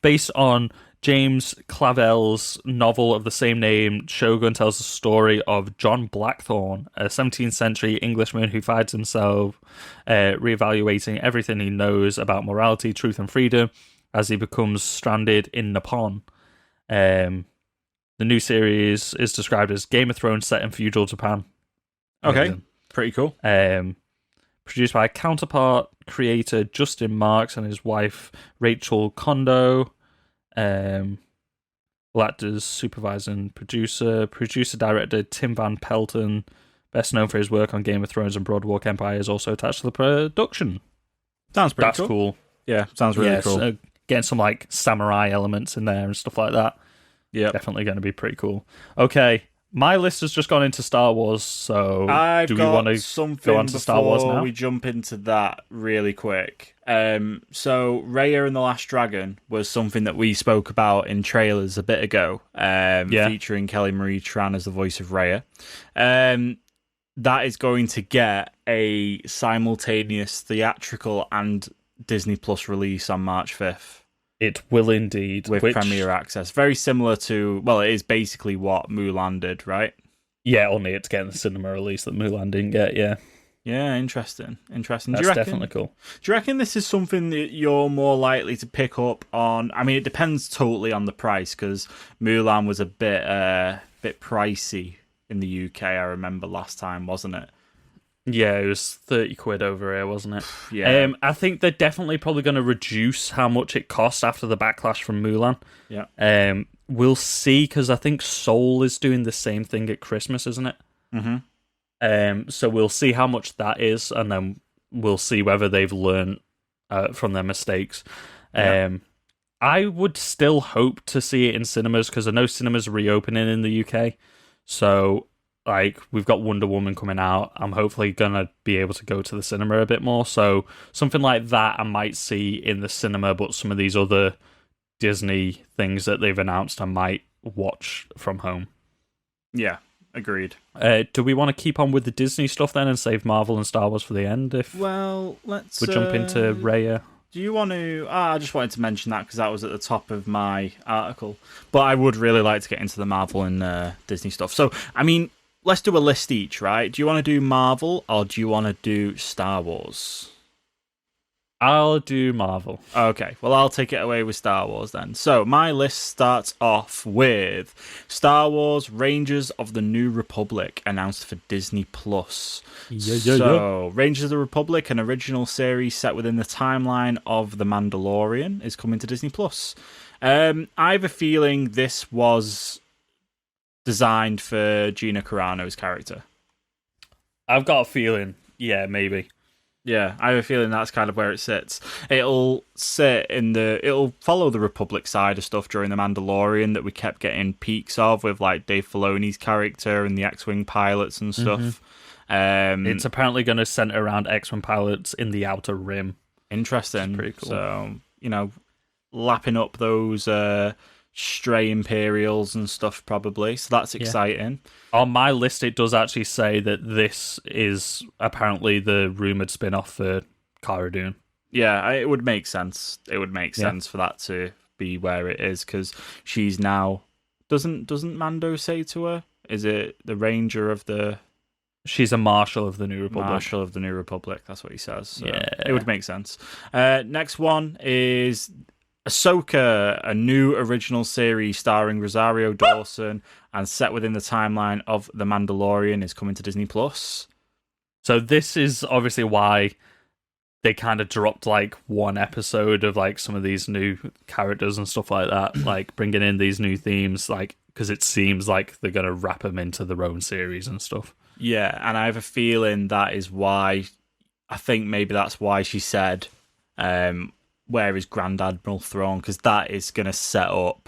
Based on James Clavell's novel of the same name, Shogun tells the story of John Blackthorne, a 17th century Englishman who finds himself reevaluating everything he knows about morality, truth, and freedom as he becomes stranded in Nippon. The new series is described as Game of Thrones set in feudal Japan. Okay, pretty cool. Produced by counterpart creator Justin Marks and his wife Rachel Kondo. Actors, supervisor and producer-director Tim Van Pelton, best known for his work on Game of Thrones and Broadwalk Empire, is also attached to the production. Sounds pretty That's cool. Yeah, sounds really cool. Getting some like samurai elements in there and stuff like that. Yeah, definitely going to be pretty cool. Okay, my list has just gone into Star Wars, so do we want to go on to Star Wars now? We jump into that really quick. So Raya and the Last Dragon was something that we spoke about in trailers a bit ago, featuring Kelly Marie Tran as the voice of Raya. That is going to get a simultaneous theatrical and Disney Plus release on March 5th. It will indeed. With Premier Access. Very similar to, well, it is basically what Mulan did, right? Yeah, only it's getting the cinema release that Mulan didn't get, yeah. Yeah, interesting. That's definitely cool. Do you reckon this is something that you're more likely to pick up on? I mean, it depends totally on the price, because Mulan was a bit pricey in the UK, I remember last time, wasn't it? Yeah, it was 30 quid over here, wasn't it? Yeah. I think they're definitely probably going to reduce how much it costs after the backlash from Mulan. Yeah. We'll see, because I think Soul is doing the same thing at Christmas, isn't it? Mm-hmm. So we'll see how much that is, and then we'll see whether they've learned from their mistakes. I would still hope to see it in cinemas, because I know cinemas are reopening in the UK. So, like, we've got Wonder Woman coming out. I'm hopefully going to be able to go to the cinema a bit more. So something like that I might see in the cinema, but some of these other Disney things that they've announced I might watch from home. Yeah, agreed. Do we want to keep on with the Disney stuff then and save Marvel and Star Wars for the end? Let's... we jump into Raya. Do you want to... I just wanted to mention that because that was at the top of my article. But I would really like to get into the Marvel and Disney stuff. So, I mean, let's do a list each, right? Do you want to do Marvel or do you want to do Star Wars? I'll do Marvel. Okay, well, I'll take it away with Star Wars then. So, my list starts off with Star Wars Rangers of the New Republic, announced for Disney+. So, Rangers of the Republic, an original series set within the timeline of The Mandalorian, is coming to Disney+. I have a feeling this was designed for Gina Carano's character. I've got a feeling, yeah, maybe. Yeah, I have a feeling that's kind of where it sits. It'll follow the Republic side of stuff during The Mandalorian that we kept getting peaks of with like Dave Filoni's character and the X-Wing pilots and stuff. It's apparently going to center around X-Wing pilots in the Outer Rim. Interesting. Pretty cool. So, lapping up those stray Imperials and stuff probably. So that's exciting. On my list, it does actually say that this is apparently the rumored spin-off for Cara Dune. Yeah, it would make sense. It would make sense for that to be where it is, because she's now... Doesn't Mando say to her? Is it the Ranger of the... She's a Marshal of the New Republic. Marshal of the New Republic, that's what he says. So yeah. It would make sense. Next one is... Ahsoka, a new original series starring Rosario Dawson and set within the timeline of The Mandalorian, is coming to Disney+. So this is obviously why they kind of dropped like one episode of like some of these new characters and stuff like that, like bringing in these new themes, like because it seems like they're going to wrap them into their own series and stuff. Yeah, and I have a feeling that is why, I think maybe that's why she said... where is Grand Admiral Thrawn, because that is going to set up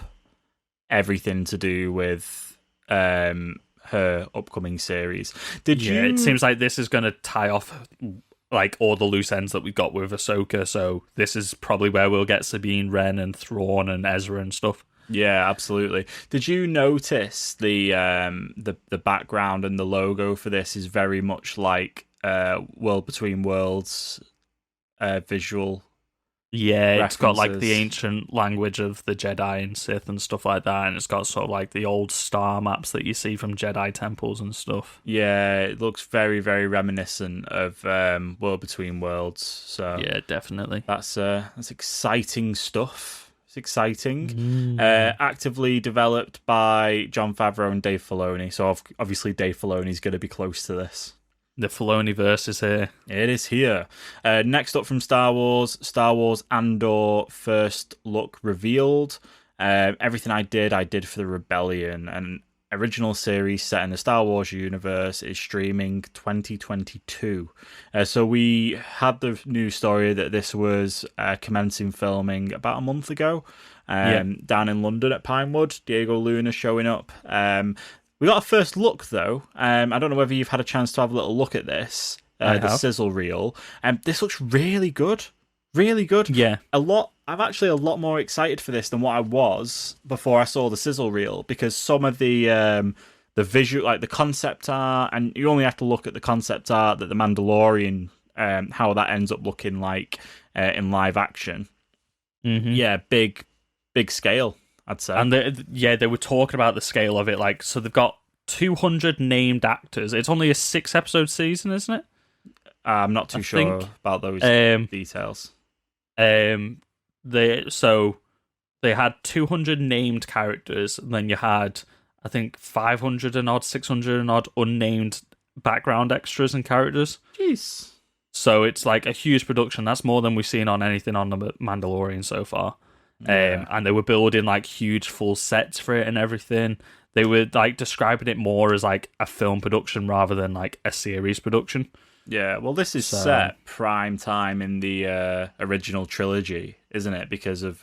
everything to do with her upcoming series. It seems like this is going to tie off like all the loose ends that we got with Ahsoka, so this is probably where we'll get Sabine Wren and Thrawn and Ezra and stuff. Yeah, absolutely. Did you notice the background and the logo for this is very much like World Between Worlds visual? Yeah, it's got like the ancient language of the Jedi and Sith and stuff like that, and it's got sort of like the old star maps that you see from Jedi temples and stuff. Yeah, it looks very, very reminiscent of World Between Worlds. So yeah, definitely. That's exciting stuff. It's exciting. Actively developed by Jon Favreau and Dave Filoni. So obviously Dave Filoni's going to be close to this. The Filoniverse is here. It is here. Next up from Star Wars Andor first look revealed. Everything I did for the Rebellion. An original series set in the Star Wars universe is streaming 2022. So we had the news story that this was commencing filming about a month ago down in London at Pinewood. Diego Luna showing up. We got a first look, though. I don't know whether you've had a chance to have a little look at this, the sizzle reel. This looks really good. Really good. Yeah. I'm actually a lot more excited for this than what I was before I saw the sizzle reel, because some of the visual, like the concept art, and you only have to look at the concept art that the Mandalorian, how that ends up looking like in live action. Mm-hmm. Yeah, big scale, I'd say. And they were talking about the scale of it. Like, so they've got 200 named actors. It's only a 6-episode season, isn't it? I'm not too sure about those details. They had 200 named characters, and then you had, I think, 500 and odd, 600 and odd unnamed background extras and characters. Jeez. So it's like a huge production. That's more than we've seen on anything on the Mandalorian so far. Yeah. And they were building like huge full sets for it and everything. They were like describing it more as like a film production rather than like a series production. Yeah, well, this is set prime time in the original trilogy, isn't it? Because of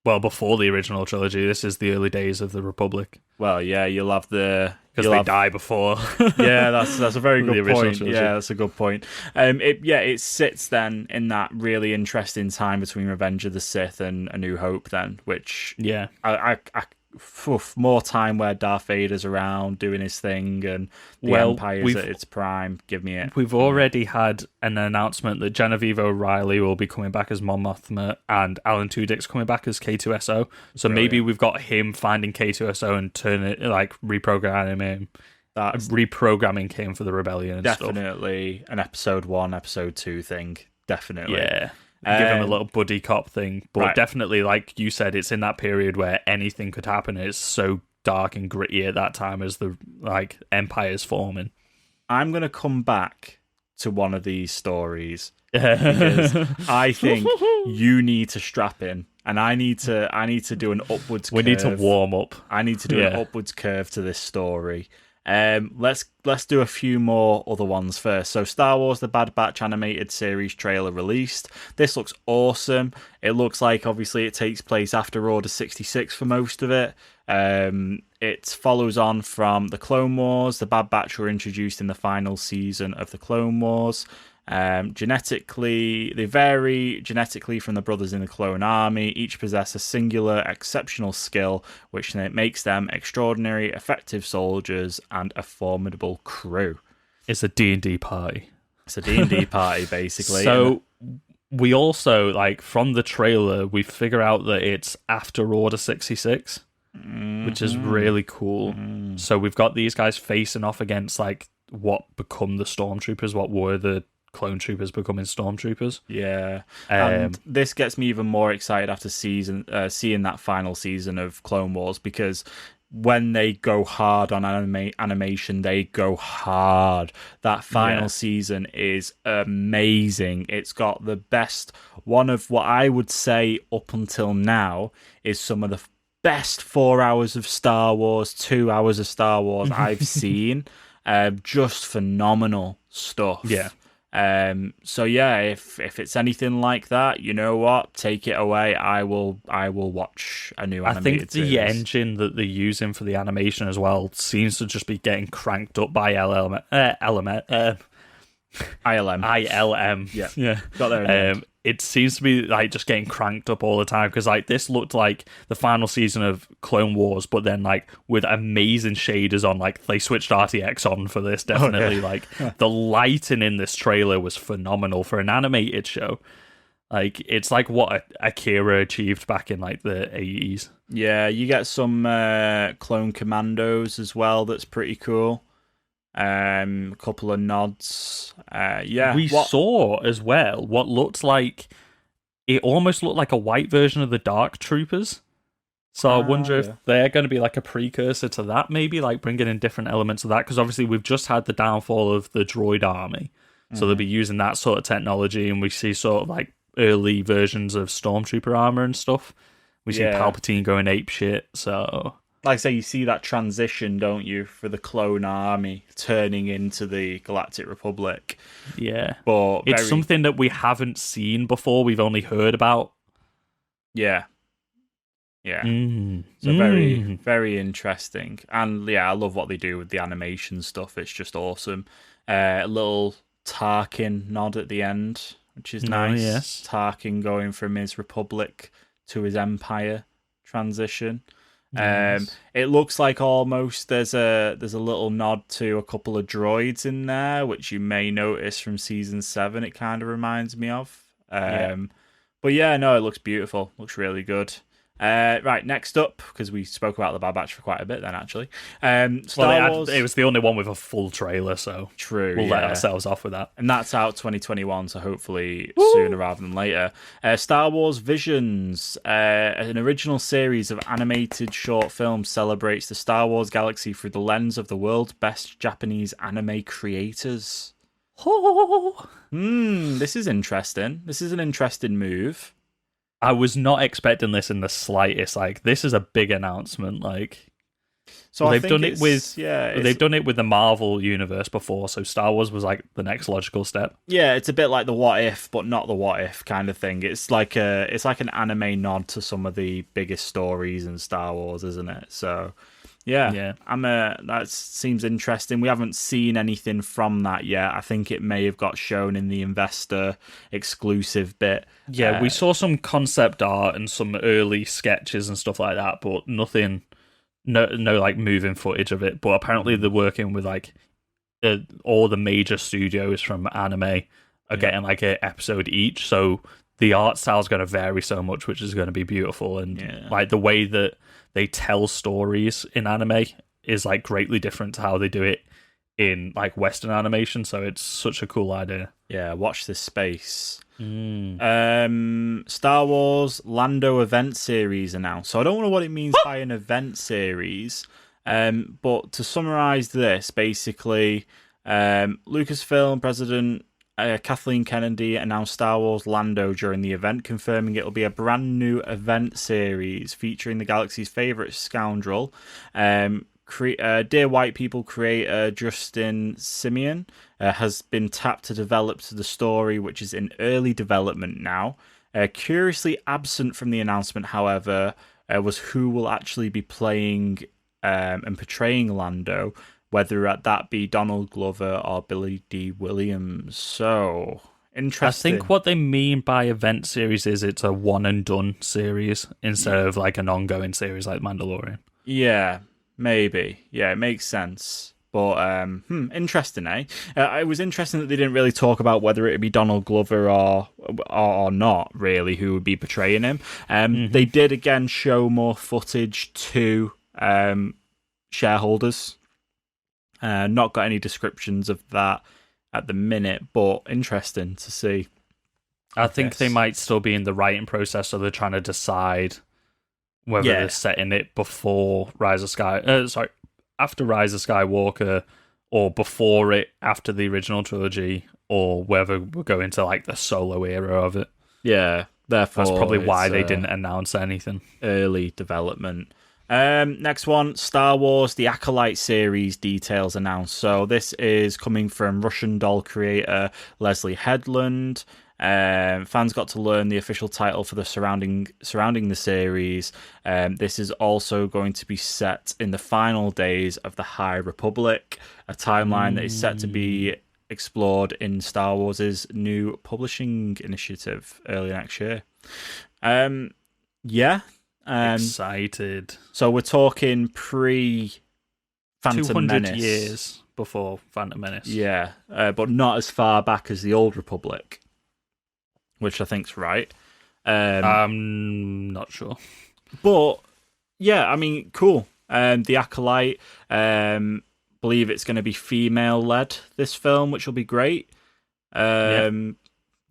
before the original trilogy, this is the early days of the Republic. Well, yeah, you'll have the because they die before. Yeah, that's a very good point. Trilogy. Yeah, that's a good point. It sits then in that really interesting time between Revenge of the Sith and A New Hope. Then, which I more time where Darth Vader's around doing his thing and the Empire's at its prime. Give me it. We've already had an announcement that Genevieve O'Reilly will be coming back as Mon Mothma and Alan Tudyk's coming back as K2SO. So maybe we've got him finding K2SO and reprogramming him for the Rebellion and definitely stuff. An episode 1, episode 2 thing. definitely. Yeah. Give him a little buddy cop thing. But definitely, like you said, it's in that period where anything could happen. It's so dark and gritty at that time as the Empire's forming. I'm going to come back to one of these stories because I think you need to strap in, and I need to do an upwards curve. We need to warm up. I need to do an upwards curve to this story. Let's do a few more other ones first. So Star Wars The Bad Batch animated series trailer released. This looks awesome. It looks like obviously it takes place after Order 66 for most of it. It follows on from the Clone Wars. The Bad Batch were introduced in the final season of the Clone Wars. They vary genetically from the brothers in the Clone Army. Each possess a singular, exceptional skill, which makes them extraordinary, effective soldiers and a formidable crew. It's a D&D party. It's a D&D party, basically. So we also, from the trailer, we figure out that it's after Order 66, which is really cool. So we've got these guys facing off against, what become the Stormtroopers, what were the clone troopers becoming stormtroopers. Yeah. And this gets me even more excited after seeing that final season of Clone Wars, because when they go hard on animation, they go hard. That final season is amazing. It's got the best, one of what I would say up until now is some of the best 4 hours of Star Wars, 2 hours of Star Wars I've seen. Just phenomenal stuff. Yeah. So yeah, if it's anything like that, you know what? Take it away. I will watch a new animated series. I think the engine that they're using for the animation as well seems to just be getting cranked up by ILM. Yeah. Got there. It seems to be just getting cranked up all the time, because this looked like the final season of Clone Wars, but then with amazing shaders on. They switched RTX on for this, definitely. The lighting in this trailer was phenomenal for an animated show. It's what Akira achieved back in the 80s. Yeah, you get some clone commandos as well. That's pretty cool. A couple of nods. We saw as well what looked like, it almost looked like a white version of the Dark Troopers. So I wonder if they're going to be a precursor to that, maybe bringing in different elements of that, because obviously we've just had the downfall of the droid army, so they'll be using that sort of technology, and we see sort of early versions of Stormtrooper armor and stuff. We see Palpatine going apeshit, so. Like I say, you see that transition, don't you, for the clone army turning into the Galactic Republic. Yeah. But it's something that we haven't seen before, we've only heard about. Yeah. Yeah. So very, very interesting. And yeah, I love what they do with the animation stuff. It's just awesome. A little Tarkin nod at the end, which is nice. Yes. Tarkin going from his Republic to his Empire transition. Nice. It looks like almost there's a little nod to a couple of droids in there, which you may notice from season 7. It kind of reminds me of. But yeah, no, it looks beautiful. Looks really good. Right, next up, because we spoke about the Bad Batch for quite a bit then, actually. Star Wars... It was the only one with a full trailer, so true. We'll let ourselves off with that. And that's out 2021, so hopefully sooner rather than later. Star Wars Visions, an original series of animated short films, celebrates the Star Wars galaxy through the lens of the world's best Japanese anime creators. This is interesting. This is an interesting move. I was not expecting this in the slightest. This is a big announcement. So they've done it with they've done it with the Marvel universe before. So Star Wars was the next logical step. Yeah, it's a bit like the What If, but not the What If kind of thing. It's like an anime nod to some of the biggest stories in Star Wars, isn't it? So. Yeah. That seems interesting. We haven't seen anything from that yet. I think it may have got shown in the investor exclusive bit. Yeah, we saw some concept art and some early sketches and stuff like that, but nothing, no moving footage of it. But apparently they're working with all the major studios from anime are getting an episode each. So the art style is going to vary so much, which is going to be beautiful. And the way that they tell stories in anime is greatly different to how they do it in Western animation. So it's such a cool idea. Yeah, watch this space. Star Wars Lando event series announced. So I don't know what it means by an event series, but to summarize this, basically, Lucasfilm president Kathleen Kennedy announced Star Wars Lando during the event, confirming it will be a brand new event series featuring the galaxy's favorite scoundrel. Dear White People creator Justin Simeon has been tapped to develop the story, which is in early development now. Curiously absent from the announcement, however, was who will actually be playing and portraying Lando, whether that be Donald Glover or Billy D. Williams. So, interesting. I think what they mean by event series is it's a one and done series instead of like an ongoing series like Mandalorian. Yeah, maybe. Yeah, it makes sense. But, interesting, eh? It was interesting that they didn't really talk about whether it would be Donald Glover or not, really, who would be portraying him. They did, again, show more footage to shareholders. Not got any descriptions of that at the minute, but interesting to see. I think they might still be in the writing process, so they're trying to decide whether they're setting it before after Rise of Skywalker, or before it after the original trilogy, or whether we're going to like the solo era of it. Yeah, therefore that's probably why they didn't announce anything. Early development. Next one, Star Wars The Acolyte series details announced. So this is coming from Russian doll creator Leslie Headland. Fans got to learn the official title for the surrounding the series. This is also going to be set in the final days of the High Republic, a timeline that is set to be explored in Star Wars' new publishing initiative early next year. Excited. So we're talking pre-Phantom 200 Menace. years before Phantom Menace. Yeah, but not as far back as the Old Republic, which I think's right. I'm not sure. But, yeah, I mean, cool. The Acolyte, believe it's going to be female-led, this film, which will be great.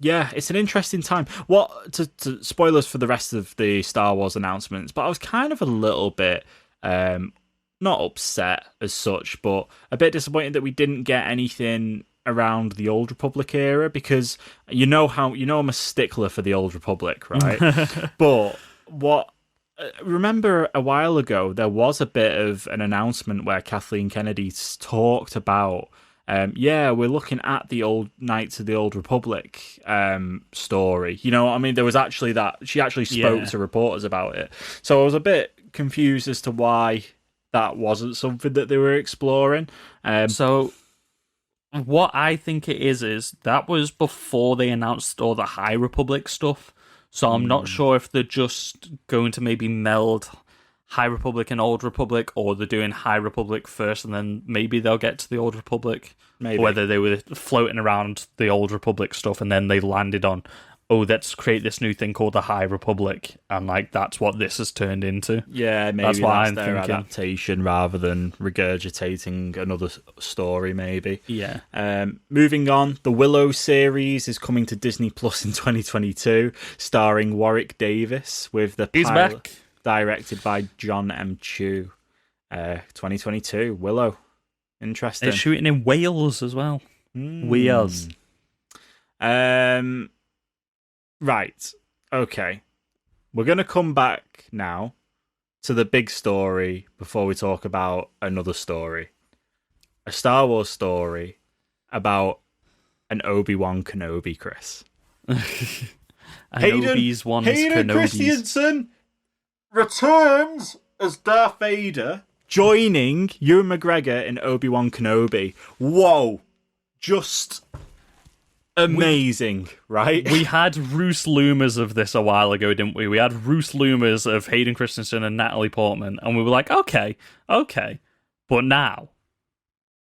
Yeah, it's an interesting time. What to spoilers for the rest of the Star Wars announcements, but I was kind of a little bit not upset as such, but a bit disappointed that we didn't get anything around the Old Republic era, because you know I'm a stickler for the Old Republic, right? But remember a while ago there was a bit of an announcement where Kathleen Kennedy talked about we're looking at the old Knights of the Old Republic story. You know what I mean? There was actually that. She actually spoke to reporters about it. So I was a bit confused as to why that wasn't something that they were exploring. So what I think it is that was before they announced all the High Republic stuff. So I'm not sure if they're just going to maybe meld High Republic and Old Republic, or they're doing High Republic first and then maybe they'll get to the Old Republic. Maybe. Or whether they were floating around the Old Republic stuff and then they landed on, let's create this new thing called the High Republic, and like that's what this has turned into. Yeah, maybe that's their adaptation rather than regurgitating another story, maybe. Yeah. Moving on, the Willow series is coming to Disney Plus in 2022, starring Warwick Davis, with the pilot back. Directed by John M. Chu. 2022, Willow. Interesting. They're shooting in Wales as well. Wales. Right. Okay. We're going to come back now to the big story before we talk about another story. A Star Wars story about an Obi-Wan Kenobi, Chris. Hayden Christensen returns as Darth Vader, joining Ewan McGregor in Obi-Wan Kenobi. Whoa. Just amazing, right? We had Roose Loomis of this a while ago, didn't we? We had Roose Loomis of Hayden Christensen and Natalie Portman, and we were like, okay. But now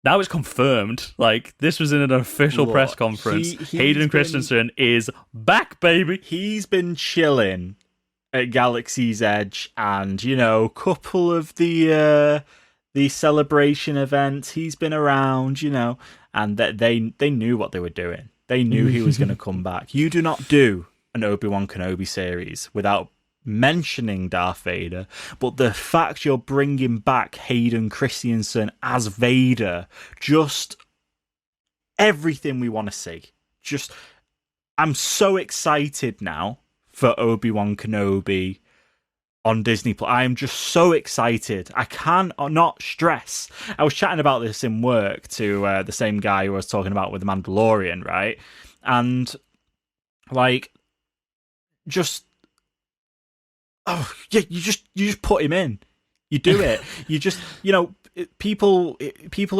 it's confirmed. Like, this was in an official press conference. Hayden Christensen is back, baby. He's been chilling at Galaxy's Edge and, couple of the celebration events. He's been around, and that they knew what they were doing. They knew he was going to come back. You do not do an Obi-Wan Kenobi series without mentioning Darth Vader, but the fact you're bringing back Hayden Christensen as Vader, just everything we want to see. Just, I'm so excited now for Obi-Wan Kenobi on Disney+. I am just so excited. I cannot stress. I was chatting about this in work to the same guy who I was talking about with the Mandalorian, right? And like, just, oh yeah, you just put him in. You do it. You just, people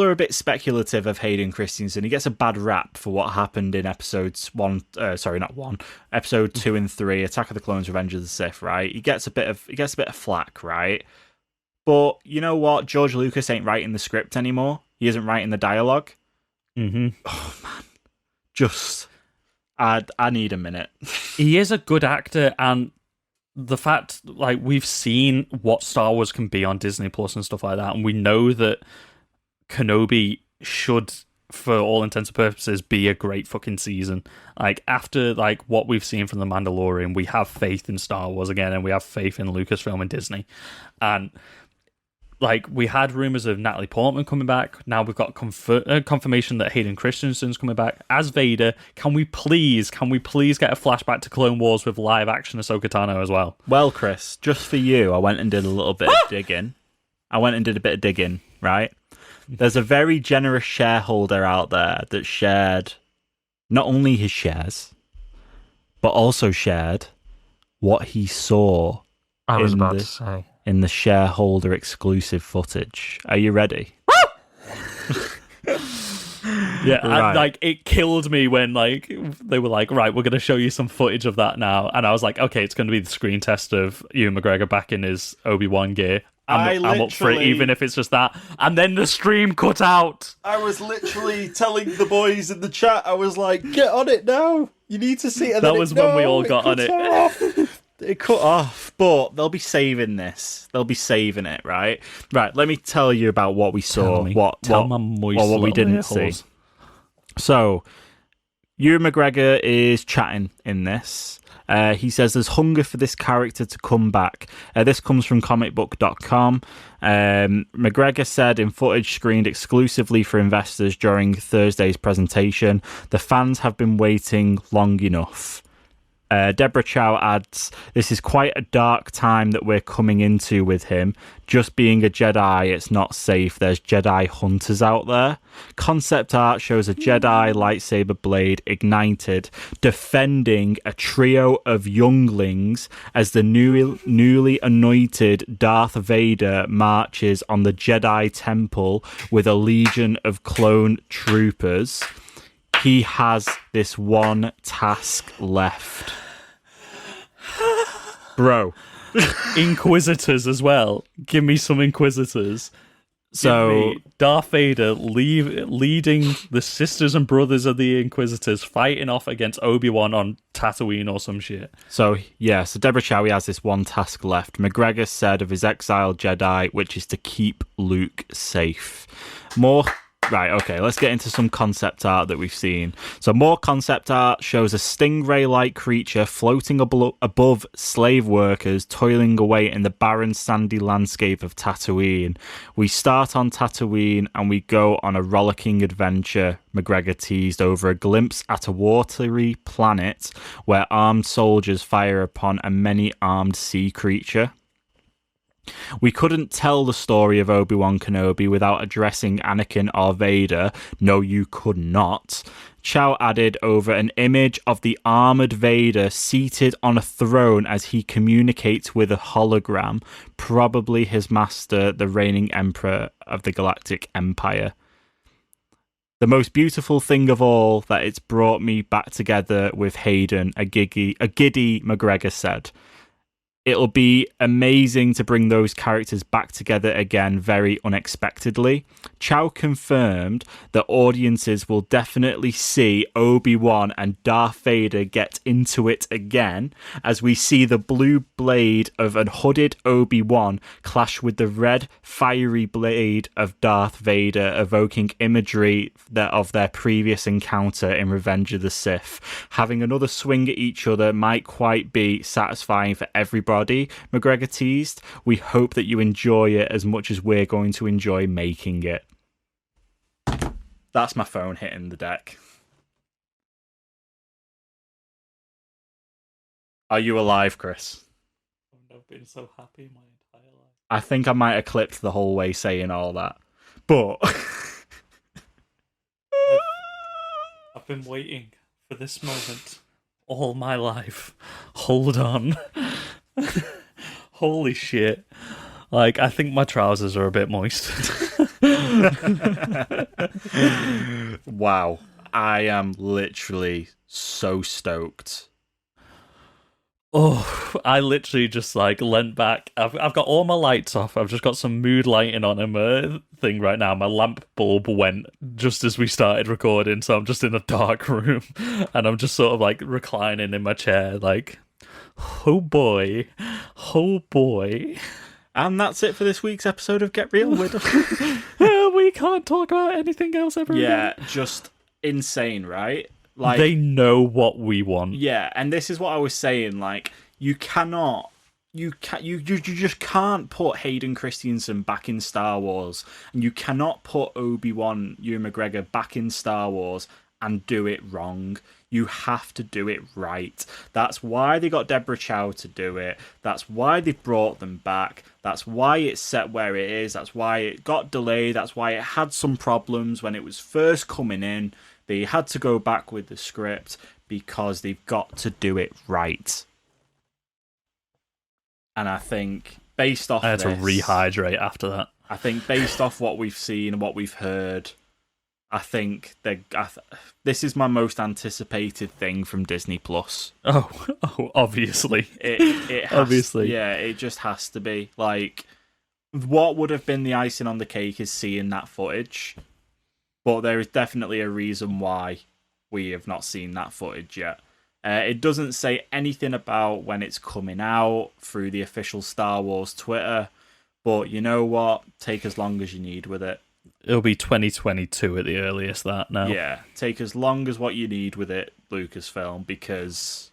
are a bit speculative of Hayden Christensen. He gets a bad rap for what happened in episode 2 and 3, Attack of the Clones, Revenge of the Sith, right? He gets a bit of flack, right? But you know what? George Lucas ain't writing the script anymore. He isn't writing the dialogue. Mm-hmm. Oh man, just I need a minute. He is a good actor, and the fact, like, we've seen what Star Wars can be on Disney Plus and stuff like that, and we know that Kenobi should, for all intents and purposes, be a great fucking season. Like, after like what we've seen from The Mandalorian, we have faith in Star Wars again, and we have faith in Lucasfilm and Disney. And like, we had rumors of Natalie Portman coming back. Now we've got confirmation that Hayden Christensen's coming back as Vader. Can we please get a flashback to Clone Wars with live action Ahsoka Tano as well? Well, Chris, just for you, I went and did a little bit of digging. Right? There's a very generous shareholder out there that shared not only his shares, but also shared what he saw. I was about to say. In the shareholder exclusive footage. Are you ready? Yeah, right. And like, it killed me when like they were like, right, we're going to show you some footage of that now, and I was like, okay, it's going to be the screen test of Ewan McGregor back in his Obi-Wan gear. I'm up for it, even if it's just that. And then the stream cut out. I was literally telling the boys in the chat, I was like, get on it now. You need to see it. And that was when we all got on it. It cut off, but they'll be saving this. They'll be saving it, right? Right, let me tell you about what we saw, what we didn't see. So, Ewan McGregor is chatting in this. He says there's hunger for this character to come back. This comes from comicbook.com. McGregor said in footage screened exclusively for investors during Thursday's presentation, the fans have been waiting long enough. Deborah Chow adds, this is quite a dark time that we're coming into with him. Just being a Jedi, it's not safe. There's Jedi hunters out there. Concept art shows a Jedi lightsaber blade ignited, defending a trio of younglings as the newly anointed Darth Vader marches on the Jedi Temple with a legion of clone troopers. He has this one task left. Bro. Inquisitors as well. Give me some Inquisitors. So Darth Vader leading the sisters and brothers of the Inquisitors fighting off against Obi-Wan on Tatooine or some shit. So Deborah Chow, he has this one task left. McGregor said of his exiled Jedi, which is to keep Luke safe. Right, okay, let's get into some concept art that we've seen. So more concept art shows a stingray-like creature floating above slave workers toiling away in the barren, sandy landscape of Tatooine. We start on Tatooine and we go on a rollicking adventure, McGregor teased, over a glimpse at a watery planet where armed soldiers fire upon a many-armed sea creature. We couldn't tell the story of Obi-Wan Kenobi without addressing Anakin or Vader. No, you could not. Chow added over an image of the armoured Vader seated on a throne as he communicates with a hologram, probably his master, the reigning emperor of the Galactic Empire. The most beautiful thing of all, that it's brought me back together with Hayden, a giddy McGregor said. It'll be amazing to bring those characters back together again very unexpectedly. Chow confirmed that audiences will definitely see Obi-Wan and Darth Vader get into it again, as we see the blue blade of a hooded Obi-Wan clash with the red fiery blade of Darth Vader, evoking imagery of their previous encounter in Revenge of the Sith. Having another swing at each other might quite be satisfying for everybody, McGregor teased. We hope that you enjoy it as much as we're going to enjoy making it. That's my phone hitting the deck. Are you alive, Chris? I've never been so happy in my entire life. I think I might have clipped the whole way saying all that. But I've been waiting for this moment all my life. Hold on. Holy shit. Like, I think my trousers are a bit moist. wow. I am literally so stoked. Oh, I literally just like leant back. I've got all my lights off. I've just got some mood lighting on in my thing right now. My lamp bulb went just as we started recording, so I'm just in a dark room and I'm just sort of like reclining in my chair, like, oh boy, oh boy. And that's it for this week's episode of Get Real With. We can't talk about anything else ever Yeah, again. just insane, right? Like, they know what we want. Yeah, and this is what I was saying. Like, you just can't put Hayden Christensen back in Star Wars, and you cannot put Obi-Wan Ewan McGregor back in Star Wars and do it wrong. You have to do it right. That's why they got Deborah Chow to do it. That's why they brought them back. That's why it's set where it is. That's why it got delayed. That's why it had some problems when it was first coming in. They had to go back with the script because they've got to do it right. And I think based off I had to rehydrate after that. I think based off what we've seen and what we've heard, I think this is my most anticipated thing from Disney Plus. Oh, obviously. It has, obviously. Yeah, it just has to be. Like, what would have been the icing on the cake is seeing that footage. But there is definitely a reason why we have not seen that footage yet. It doesn't say anything about when it's coming out through the official Star Wars Twitter. But you know what? Take as long as you need with it. It'll be 2022 at the earliest, that now. Yeah, take as long as what you need with it, Lucasfilm, because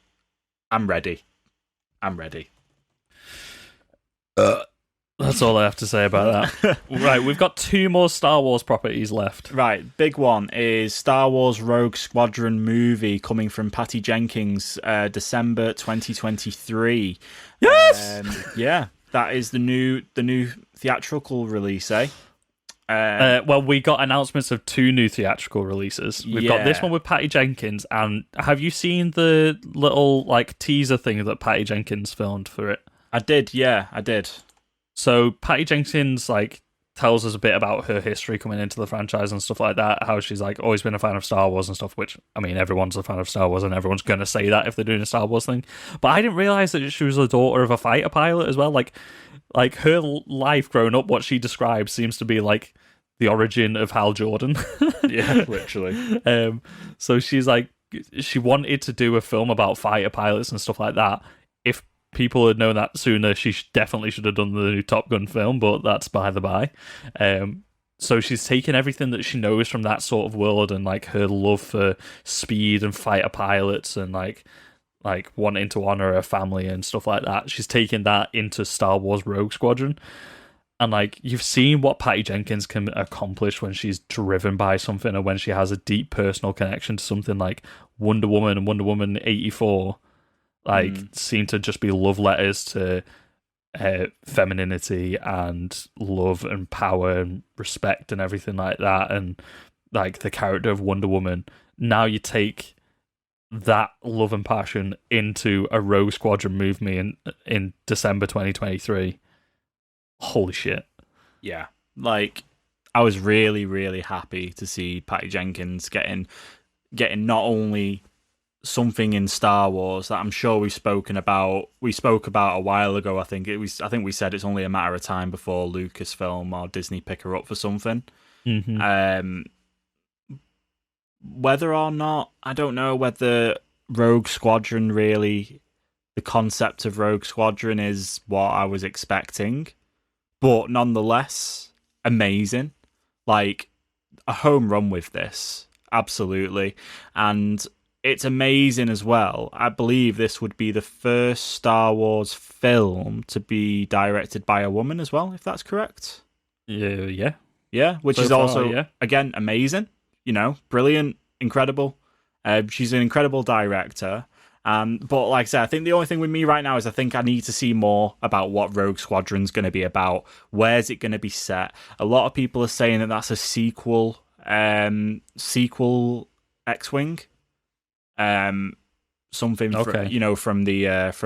I'm ready. I'm ready. That's all I have to say about that. Right, we've got 2 more Star Wars properties left. Right, big one is Star Wars Rogue Squadron movie coming from Patty Jenkins, December 2023. Yes! Yeah, that is the new theatrical release, eh? Well, we got announcements of 2 new theatrical releases. We've got this one with Patty Jenkins, and have you seen the little like teaser thing that Patty Jenkins filmed for it? I did, yeah, I did. So Patty Jenkins like tells us a bit about her history coming into the franchise and stuff like that, how she's like always been a fan of Star Wars and stuff, which, I mean, everyone's a fan of Star Wars and everyone's going to say that if they're doing a Star Wars thing. But I didn't realise that she was the daughter of a fighter pilot as well. Like her life growing up, what she describes seems to be like the origin of Hal Jordan. Yeah, literally. So she's like, she wanted to do a film about fighter pilots and stuff like that. If people had known that sooner, she definitely should have done the new Top Gun film, but that's by the by. So she's taken everything that she knows from that sort of world and like her love for speed and fighter pilots and like wanting to honor her family and stuff like that. She's taken that into Star Wars Rogue Squadron. And like you've seen what Patty Jenkins can accomplish when she's driven by something and when she has a deep personal connection to something like Wonder Woman and Wonder Woman 84. Seem to just be love letters to femininity and love and power and respect and everything like that. And like the character of Wonder Woman, now you take that love and passion into a Rogue Squadron movie in December 2023. Holy shit. Yeah. Like, I was really, really happy to see Patty Jenkins getting not only something in Star Wars that I'm sure we spoke about a while ago. I think we said it's only a matter of time before Lucasfilm or Disney pick her up for something. Mm-hmm. Whether or not, I don't know whether Rogue Squadron really, the concept of Rogue Squadron is what I was expecting, but nonetheless, amazing. Like, a home run with this, absolutely. And it's amazing as well. I believe this would be the first Star Wars film to be directed by a woman as well, if that's correct. Yeah. Yeah, which So is far, also, yeah. again, amazing. You know, brilliant, incredible. She's an incredible director. But like I said, I think the only thing with me right now is I think I need to see more about what Rogue Squadron's going to be about. Where's it going to be set? A lot of people are saying that that's a sequel X-Wing. Something Okay. from the Rise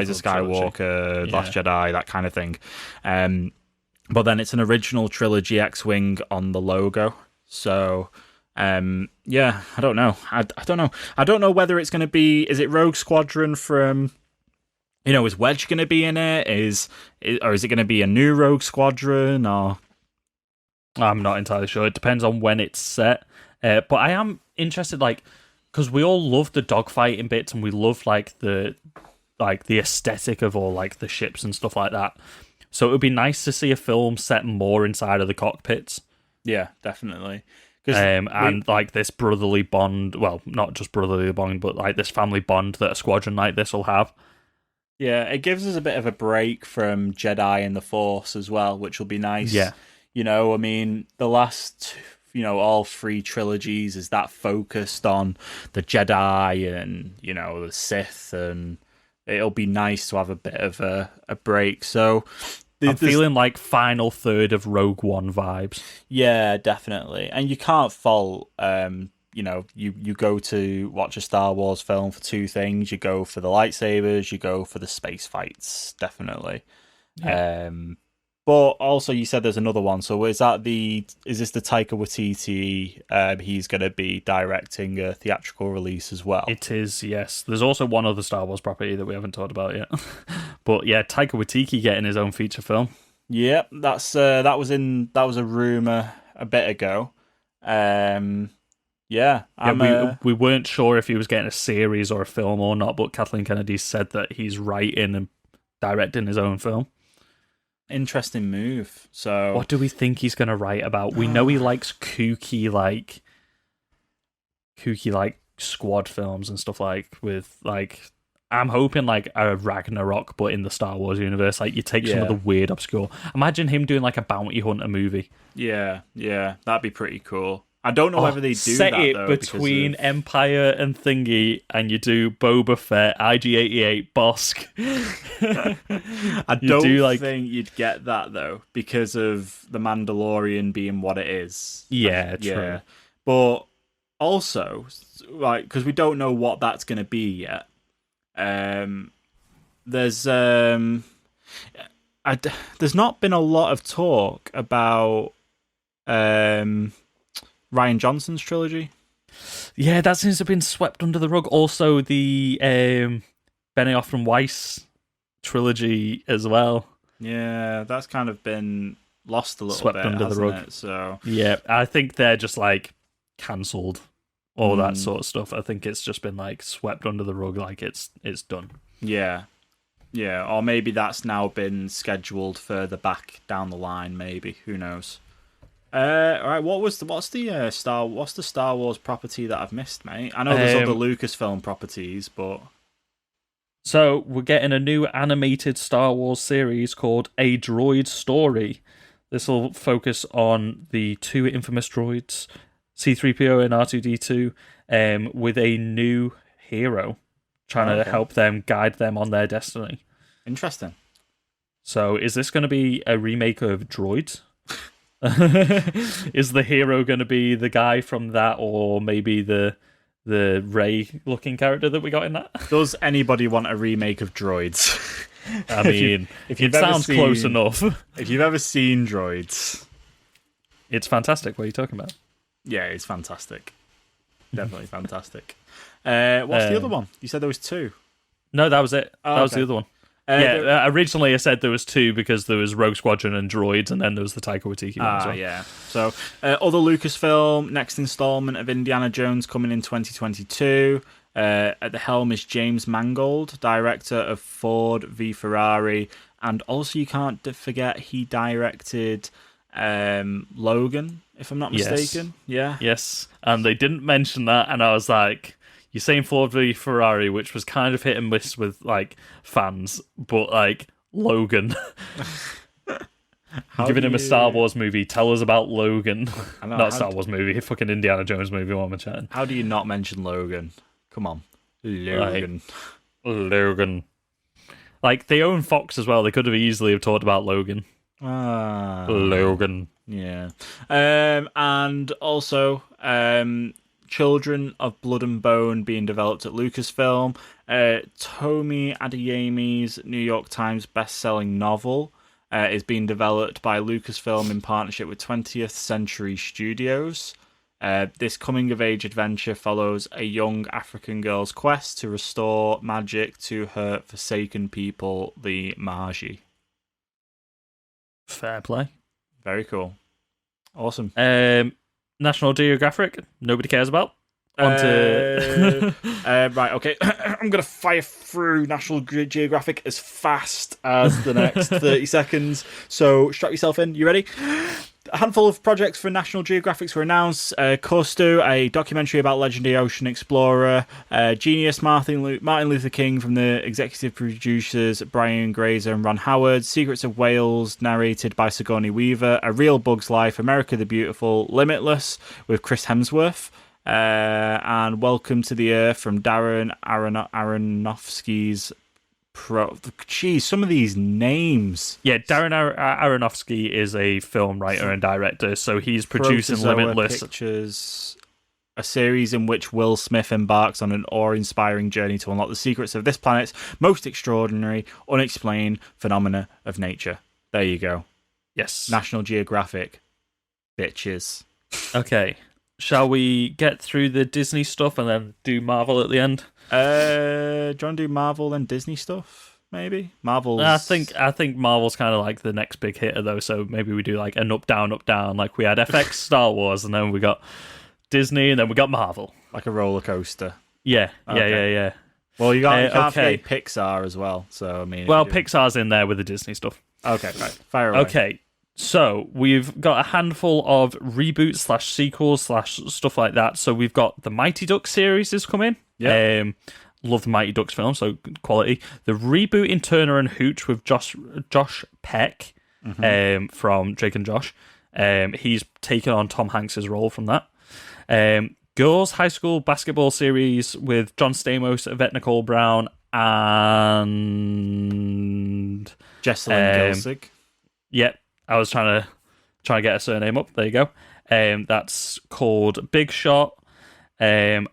of Skywalker, Last Jedi, that kind of thing. But then it's an original trilogy X-Wing on the logo. So, yeah, I don't know. I don't know. I don't know whether it's going to be... Is it Rogue Squadron from... is Wedge going to be in it? Or is it going to be a new Rogue Squadron? Or... I'm not entirely sure. It depends on when it's set. But I am interested, because we all love the dogfighting bits and we love, the aesthetic of all, the ships and stuff like that. So it would be nice to see a film set more inside of the cockpits. Yeah, definitely. This brotherly bond, well, not just brotherly bond, but this family bond that a squadron like this will have. Yeah, it gives us a bit of a break from Jedi and the Force as well, which will be nice. Yeah. The last, all three trilogies is that focused on the Jedi and, the Sith, and it'll be nice to have a bit of a break. So... I'm feeling like final third of Rogue One vibes. Yeah, definitely. And you can't fault, you go to watch a Star Wars film for two things. You go for the lightsabers, you go for the space fights, definitely. Yeah. But also you said there's another one. So is this the Taika Waititi? He's going to be directing a theatrical release as well. It is, yes. There's also one other Star Wars property that we haven't talked about yet. But yeah, Taika Waititi getting his own feature film. Yep, that was a rumor a bit ago. We weren't sure if he was getting a series or a film or not, but Kathleen Kennedy said that he's writing and directing his own film. Interesting move. So, what do we think he's going to write about? We know he likes kooky squad films and stuff I'm hoping a Ragnarok, but in the Star Wars universe. You take some of the weird, obscure. Imagine him doing a bounty hunter movie. Yeah, that'd be pretty cool. I don't know whether they do set that, it though, between Empire and Thingy, and you do Boba Fett, IG-88, Bosk. I don't think you'd get that, though, because of the Mandalorian being what it is. Yeah, true. Yeah. But also, because we don't know what that's going to be yet. There's not been a lot of talk about Ryan Johnson's trilogy. Yeah, that seems to have been swept under the rug. Also, the Benioff and Weiss trilogy as well. Yeah, that's kind of been lost a little swept bit, under the rug. It? So yeah, I think they're just cancelled. All that sort of stuff. I think it's just been swept under the rug, it's done. Yeah, or maybe that's now been scheduled further back down the line. Maybe, who knows? All right, what's the Star Wars property that I've missed, mate? I know there's other Lucasfilm properties, but so we're getting a new animated Star Wars series called A Droid Story. This will focus on the two infamous droids, C-3PO and R2-D2, with a new hero trying to help them, guide them on their destiny. Interesting. So is this going to be a remake of Droids? Is the hero going to be the guy from that, or maybe the Rey-looking character that we got in that? Does anybody want a remake of Droids? I mean, it sounds close enough. If you've ever seen Droids... It's fantastic. What are you talking about? Yeah, it's fantastic. Definitely fantastic. What's the other one? You said there was two. No, that was it. Oh, that was okay. the other one. Originally I said there was two because there was Rogue Squadron and Droids, and then there was the Taika Waititi one as well. Yeah. So, other Lucasfilm, next installment of Indiana Jones coming in 2022. At the helm is James Mangold, director of Ford v Ferrari, and also you can't forget he directed Logan, if I'm not mistaken. Yeah. Yes, and they didn't mention that, and I was like, you're saying Ford v Ferrari, which was kind of hit and miss with like fans, but like Logan. Giving him a Star Wars movie. Tell us about Logan. Not Star Wars movie, fucking Indiana Jones movie while I'm chatting. How do you not mention Logan? Come on. Logan. Logan. Like, they own Fox as well. They could have easily have talked about Logan. Logan. Yeah. And also, Children of Blood and Bone being developed at Lucasfilm. Tomi Adeyemi's New York Times best-selling novel is being developed by Lucasfilm in partnership with 20th Century Studios. This coming-of-age adventure follows a young African girl's quest to restore magic to her forsaken people, the Magi. Fair play. Very cool. Awesome. National Geographic, nobody cares about. Right, okay. I'm going to fire through National Geographic as fast as the next 30 seconds. So strap yourself in. You ready? A handful of projects for National Geographics were announced. Costu, a documentary about legendary ocean explorer. Genius, Martin Luther King from the executive producers Brian Grazer and Ron Howard. Secrets of Wales, narrated by Sigourney Weaver. A Real Bug's Life, America the Beautiful, Limitless with Chris Hemsworth. And Welcome to the Earth from Darren Aronofsky's Geez, some of these names. Yeah, Darren Aronofsky is a film writer and director, so he's producing Limitless. Pictures, a series in which Will Smith embarks on an awe-inspiring journey to unlock the secrets of this planet's most extraordinary, unexplained phenomena of nature. There you go. Yes. National Geographic. Bitches. Okay. Shall we get through the Disney stuff and then do Marvel at the end? Do you want to do Marvel and Disney stuff? Maybe Marvel's. I think Marvel's kind of like the next big hitter though. So maybe we do like an up down. Like we had FX, Star Wars, and then we got Disney, and then we got Marvel. Like a roller coaster. Yeah. Well, you can't forget Pixar as well. So I mean, Pixar's in there with the Disney stuff. Okay, right. Fire away. Okay. So we've got a handful of reboots / sequels / stuff like that. So we've got the Mighty Ducks series is coming. Yeah. Love the Mighty Ducks film, so good quality. The reboot in Turner and Hooch with Josh Peck from Drake and Josh. He's taken on Tom Hanks's role from that. Girls High School Basketball series with John Stamos, Yvette Nicole Brown, and Jessalyn Gilsig. Yep. I was trying to get a surname up. There you go. That's called Big Shot. And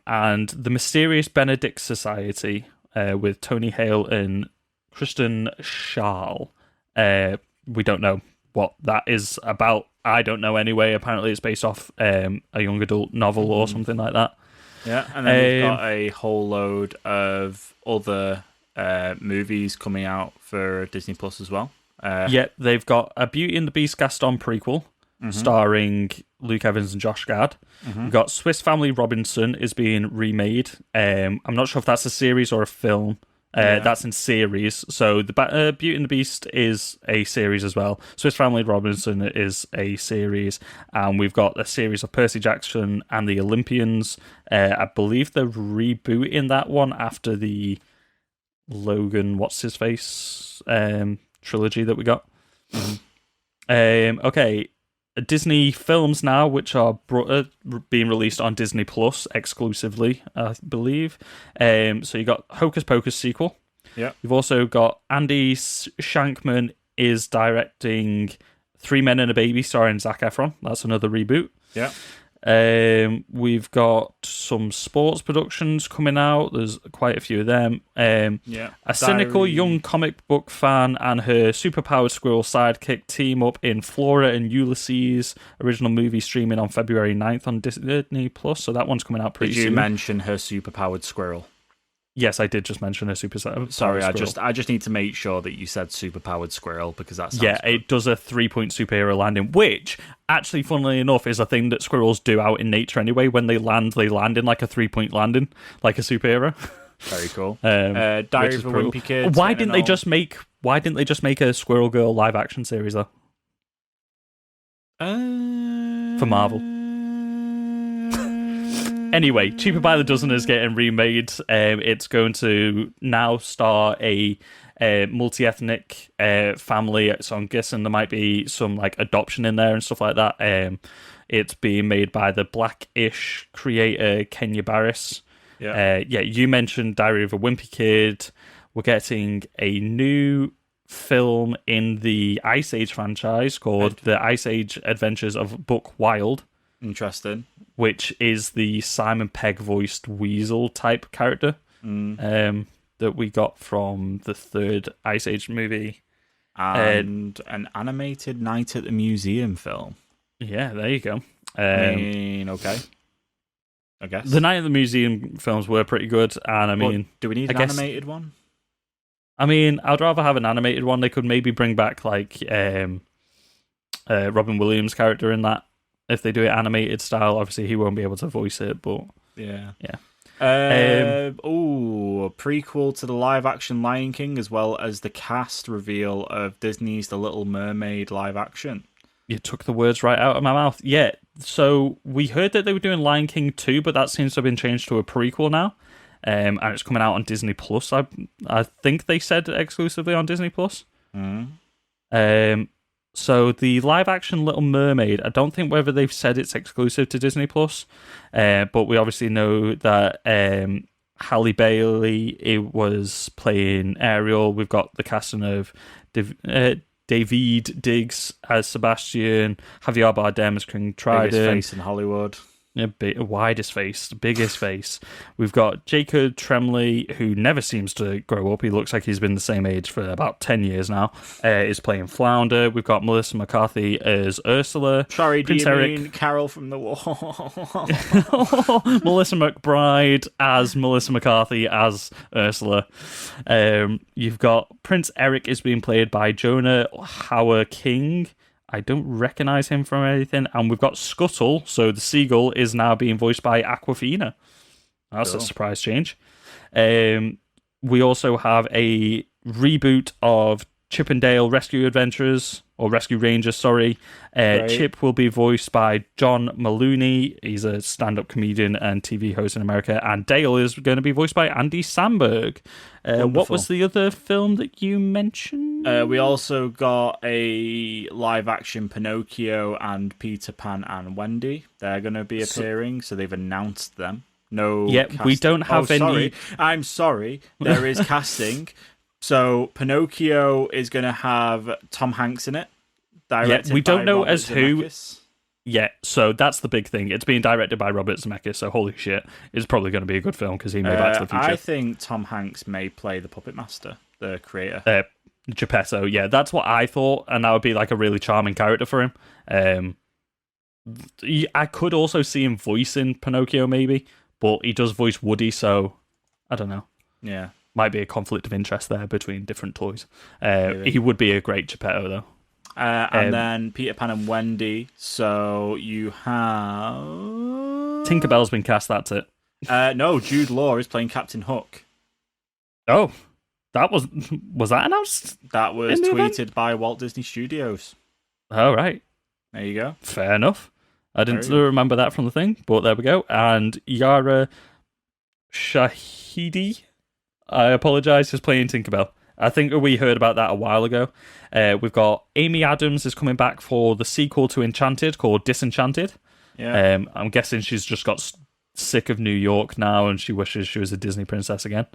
The Mysterious Benedict Society with Tony Hale and Kristen Schaal. We don't know what that is about. I don't know anyway. Apparently it's based off a young adult novel or something like that. Yeah, and then we've got a whole load of other movies coming out for Disney Plus as well. They've got a Beauty and the Beast Gaston prequel starring Luke Evans and Josh Gad. We've got Swiss Family Robinson is being remade. I'm not sure if that's a series or a film. That's in series. So the Beauty and the Beast is a series as well. Swiss Family Robinson is a series. And we've got a series of Percy Jackson and the Olympians. I believe they're rebooting that one after the Logan, what's-his-face trilogy that we got. Okay, Disney films now, which are being released on Disney Plus exclusively, I believe. So you got Hocus Pocus sequel. Yeah. You've also got Andy Shankman is directing Three Men and a Baby starring Zac Efron. That's another reboot. Yeah. We've got some sports productions coming out. There's quite a few of them. A cynical young comic book fan and her superpowered squirrel sidekick team up in Flora and Ulysses. Original movie streaming on February 9th on Disney Plus. So that one's coming out pretty soon. Did you mention her superpowered squirrel? Yes, I did just mention a superpowered Sorry, squirrel. I just need to make sure that you said superpowered squirrel because that sounds good. It does a 3-point superhero landing, which actually, funnily enough, is a thing that squirrels do out in nature anyway. When they land in like a 3-point landing, like a superhero. Very cool. Diary of a Wimpy Kid. Why didn't they just make a Squirrel Girl live action series though? For Marvel. Anyway, Cheaper by the Dozen is getting remade. It's going to now star a multi-ethnic family, so I'm guessing there might be some like adoption in there and stuff like that. It's being made by the Black-ish creator Kenya Barris. You mentioned Diary of a Wimpy Kid. We're getting a new film in the Ice Age franchise called The Ice Age Adventures of Buck Wild. Interesting. Which is the Simon Pegg voiced Weasel type character that we got from the third Ice Age movie. And an animated Night at the Museum film. Yeah, there you go. Okay. I guess. The Night at the Museum films were pretty good, and do we need an animated one? I mean, I'd rather have an animated one. They could maybe bring back like Robin Williams' character in that. If they do it animated style, obviously he won't be able to voice it, but yeah. A prequel to the live-action Lion King, as well as the cast reveal of Disney's The Little Mermaid live-action. You took the words right out of my mouth. Yeah, so we heard that they were doing Lion King 2, but that seems to have been changed to a prequel now, and it's coming out on Disney Plus. I think they said exclusively on Disney Plus. So the live-action Little Mermaid, I don't think whether they've said it's exclusive to Disney Plus, but we obviously know that Halle Bailey was playing Ariel. We've got the casting of David Diggs as Sebastian, Javier Bardem as King Trident. Biggest face in Hollywood. Yeah, widest face, biggest face. We've got Jacob Tremblay, who never seems to grow up. He looks like he's been the same age for about 10 years now. Is playing Flounder. We've got Melissa McCarthy as Ursula. Sorry, Prince do you Eric. mean Carol from the Wall? Melissa McBride as Melissa McCarthy as Ursula. You've got Prince Eric is being played by Jonah Hauer King. I don't recognise him from anything. And we've got Scuttle, so the seagull is now being voiced by Aquafina. That's cool. A surprise change. We also have a reboot of Chip and Dale Rescue Adventures, or Rescue Rangers, sorry. Right. Chip will be voiced by John Maloney. He's a stand-up comedian and TV host in America. And Dale is going to be voiced by Andy Samberg. What was the other film that you mentioned? We also got a live-action Pinocchio and Peter Pan and Wendy. They're going to be appearing, so they've announced them. No, we don't have any... Sorry. I'm sorry. There is casting. So Pinocchio is going to have Tom Hanks in it. We don't know Robert as who. Zemeckis. Yeah, so that's the big thing. It's being directed by Robert Zemeckis, so holy shit, it's probably going to be a good film because he made Back to the Future. I think Tom Hanks may play the Puppet Master, the creator. Geppetto, yeah, that's what I thought, and that would be like a really charming character for him. I could also see him voicing Pinocchio, maybe, but he does voice Woody, so I don't know. Yeah. Might be a conflict of interest there between different toys. He would be a great Geppetto, though. And then Peter Pan and Wendy. So you have... Tinkerbell's been cast, that's it. No, Jude Law is playing Captain Hook. Oh, was that announced? That was tweeted by Walt Disney Studios. Oh, right. There you go. Fair enough. I didn't remember that from the thing, but there we go. And Yara Shahidi, I apologise, is playing Tinkerbell. I think we heard about that a while ago. We've got Amy Adams is coming back for the sequel to Enchanted called Disenchanted. Yeah. I'm guessing she's just got sick of New York now and she wishes she was a Disney princess again.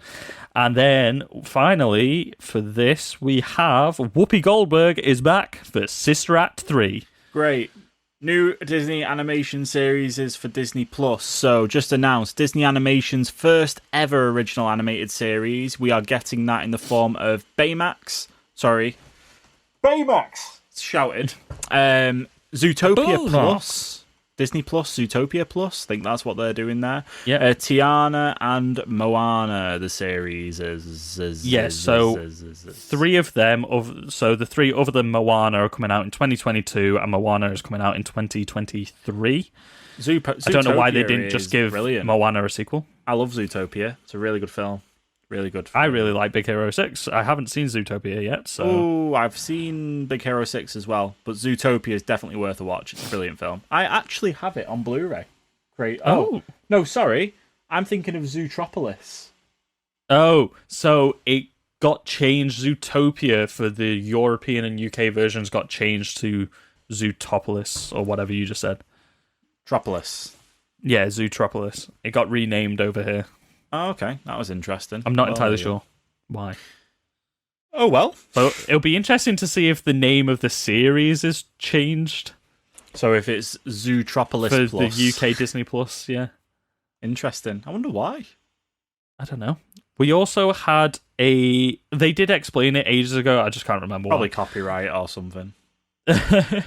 And then finally for this we have Whoopi Goldberg is back for Sister Act 3. Great. New Disney animation series is for Disney Plus. So, just announced Disney Animation's first ever original animated series. We are getting that in the form of Baymax. Sorry. Baymax! Shouted. Zootopia Plus. Disney Plus, Zootopia Plus. I think that's what they're doing there. Yeah. Tiana and Moana, the series is. Yes, so three of them, so the three other than Moana are coming out in 2022, and Moana is coming out in 2023. I don't know why they didn't just give Moana a sequel. I love Zootopia. It's a really good film. Really good film. I really like Big Hero 6. I haven't seen Zootopia yet, so... Oh, I've seen Big Hero 6 as well, but Zootopia is definitely worth a watch. It's a brilliant film. I actually have it on Blu-ray. Great. Oh, no, sorry. I'm thinking of Zootropolis. Oh, so it got changed. Zootopia for the European and UK versions got changed to Zootopolis, or whatever you just said. Tropolis. Yeah, Zootropolis. It got renamed over here. Oh, okay. That was interesting. I'm not entirely sure why. Oh, well. But it'll be interesting to see if the name of the series is changed. So if it's Zootropolis for Plus. the UK Disney Plus, yeah. Interesting. I wonder why. I don't know. We also had they did explain it ages ago, I just can't remember Probably why. copyright or something. There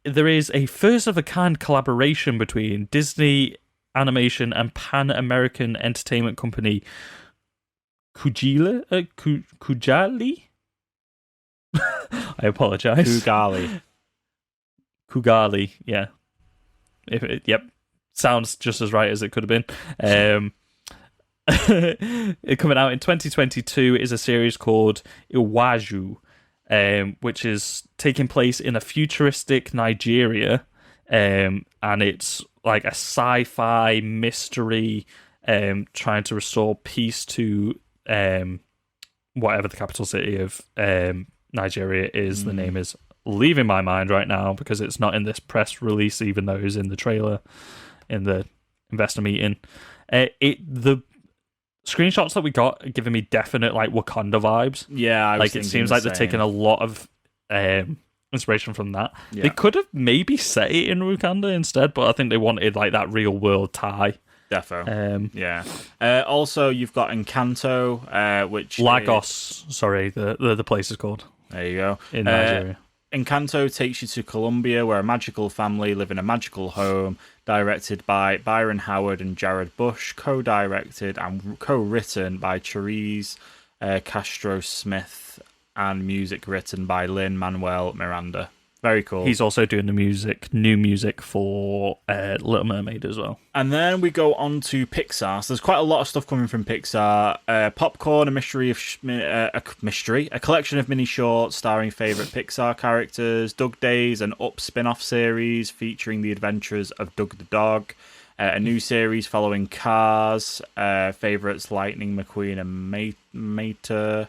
is a first-of-a-kind collaboration between Disney Animation and Pan-American entertainment company Kujali? I apologize. Kugali, yeah. Yep. Sounds just as right as it could have been. Coming out in 2022 is a series called Iwaju, which is taking place in a futuristic Nigeria, and it's like a sci-fi mystery trying to restore peace to whatever the capital city of Nigeria is. The name is leaving my mind right now because it's not in this press release, even though it was in the trailer in the investor meeting. The screenshots that we got are giving me definite like Wakanda vibes. Yeah, it seems like they're taking a lot of inspiration from that. Yeah. They could have maybe set it in Wakanda instead, but I think they wanted like that real world tie. Defo. Yeah. Also, you've got Encanto, which Lagos. Sorry, the place is called. There you go. In Nigeria. Encanto takes you to Colombia, where a magical family live in a magical home, directed by Byron Howard and Jared Bush, co-directed and co-written by Therese Castro-Smith, and music written by Lin-Manuel Miranda. Very cool. He's also doing the new music for Little Mermaid as well. And then we go on to Pixar. So there's quite a lot of stuff coming from Pixar. Popcorn, a collection of mini shorts starring favourite Pixar characters. Doug Days, an Up spin-off series featuring the adventures of Doug the dog. A new series following Cars. Favourites Lightning McQueen and Mater.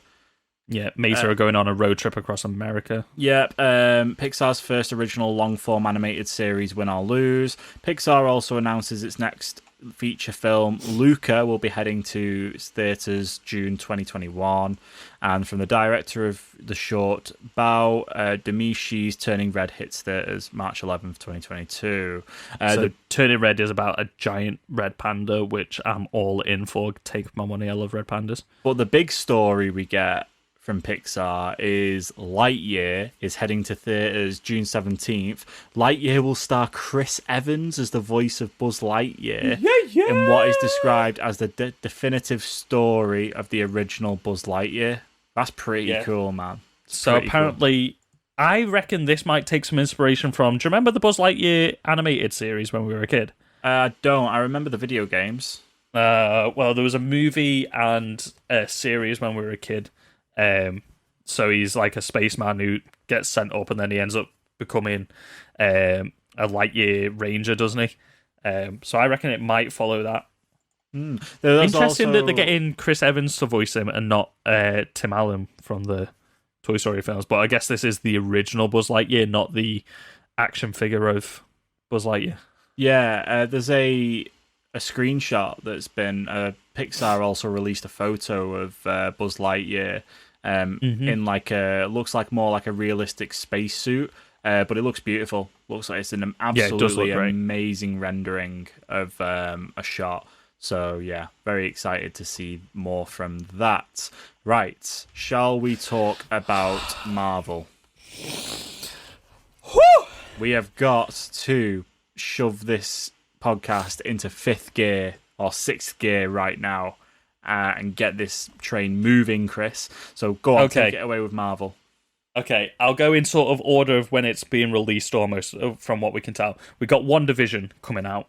Yeah, Mesa are going on a road trip across America. Yep. Pixar's first original long-form animated series, Win or Lose. Pixar also announces its next feature film, Luca, will be heading to theatres June 2021. And from the director of the short, Bao Demishi's Turning Red hits theatres March 11th, 2022. So Turning Red is about a giant red panda, which I'm all in for. Take my money, I love red pandas. But the big story we get from Pixar is Lightyear is heading to theatres June 17th. Lightyear will star Chris Evans as the voice of Buzz Lightyear in what is described as the definitive story of the original Buzz Lightyear. That's pretty cool, man. So apparently, cool. I reckon this might take some inspiration from... Do you remember the Buzz Lightyear animated series when we were a kid? I don't. I remember the video games. Well, there was a movie and a series when we were a kid. So he's like a spaceman who gets sent up and then he ends up becoming a Lightyear Ranger, doesn't he? So I reckon it might follow that. Interesting that they're getting Chris Evans to voice him and not Tim Allen from the Toy Story films. But I guess this is the original Buzz Lightyear, not the action figure of Buzz Lightyear. Yeah, there's a screenshot that's been... Pixar also released a photo of Buzz Lightyear in like looks like more like a realistic spacesuit, but it looks beautiful. Looks like it's an Yeah, it does look absolutely great. amazing rendering of a shot. So yeah, very excited to see more from that. Right, shall we talk about Marvel? We have got to shove this podcast into fifth gear or sixth gear right now and get this train moving, Chris. So go on, Okay. take it away with Marvel. Okay, I'll go in sort of order of when it's being released, almost from what we can tell. We've got WandaVision coming out.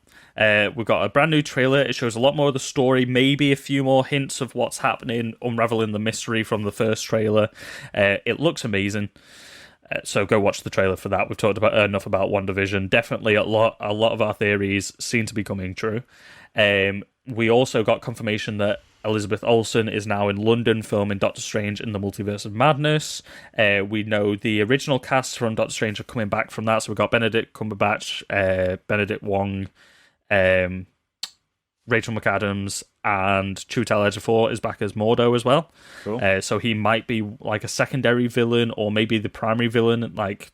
We've got a brand new trailer. It shows a lot more of the story, maybe a few more hints of what's happening, unraveling the mystery from the first trailer. It looks amazing. So go watch the trailer for that. We've talked about enough about WandaVision. Definitely a lot of our theories seem to be coming true. We also got confirmation that Elizabeth Olsen is now in London filming Doctor Strange in the Multiverse of Madness. We know the original cast from Doctor Strange are coming back from that. So we've got Benedict Cumberbatch, Benedict Wong, Rachel McAdams, and Chiwetel Ejiofor is back as Mordo as well. Cool. So he might be like a secondary villain or maybe the primary villain, like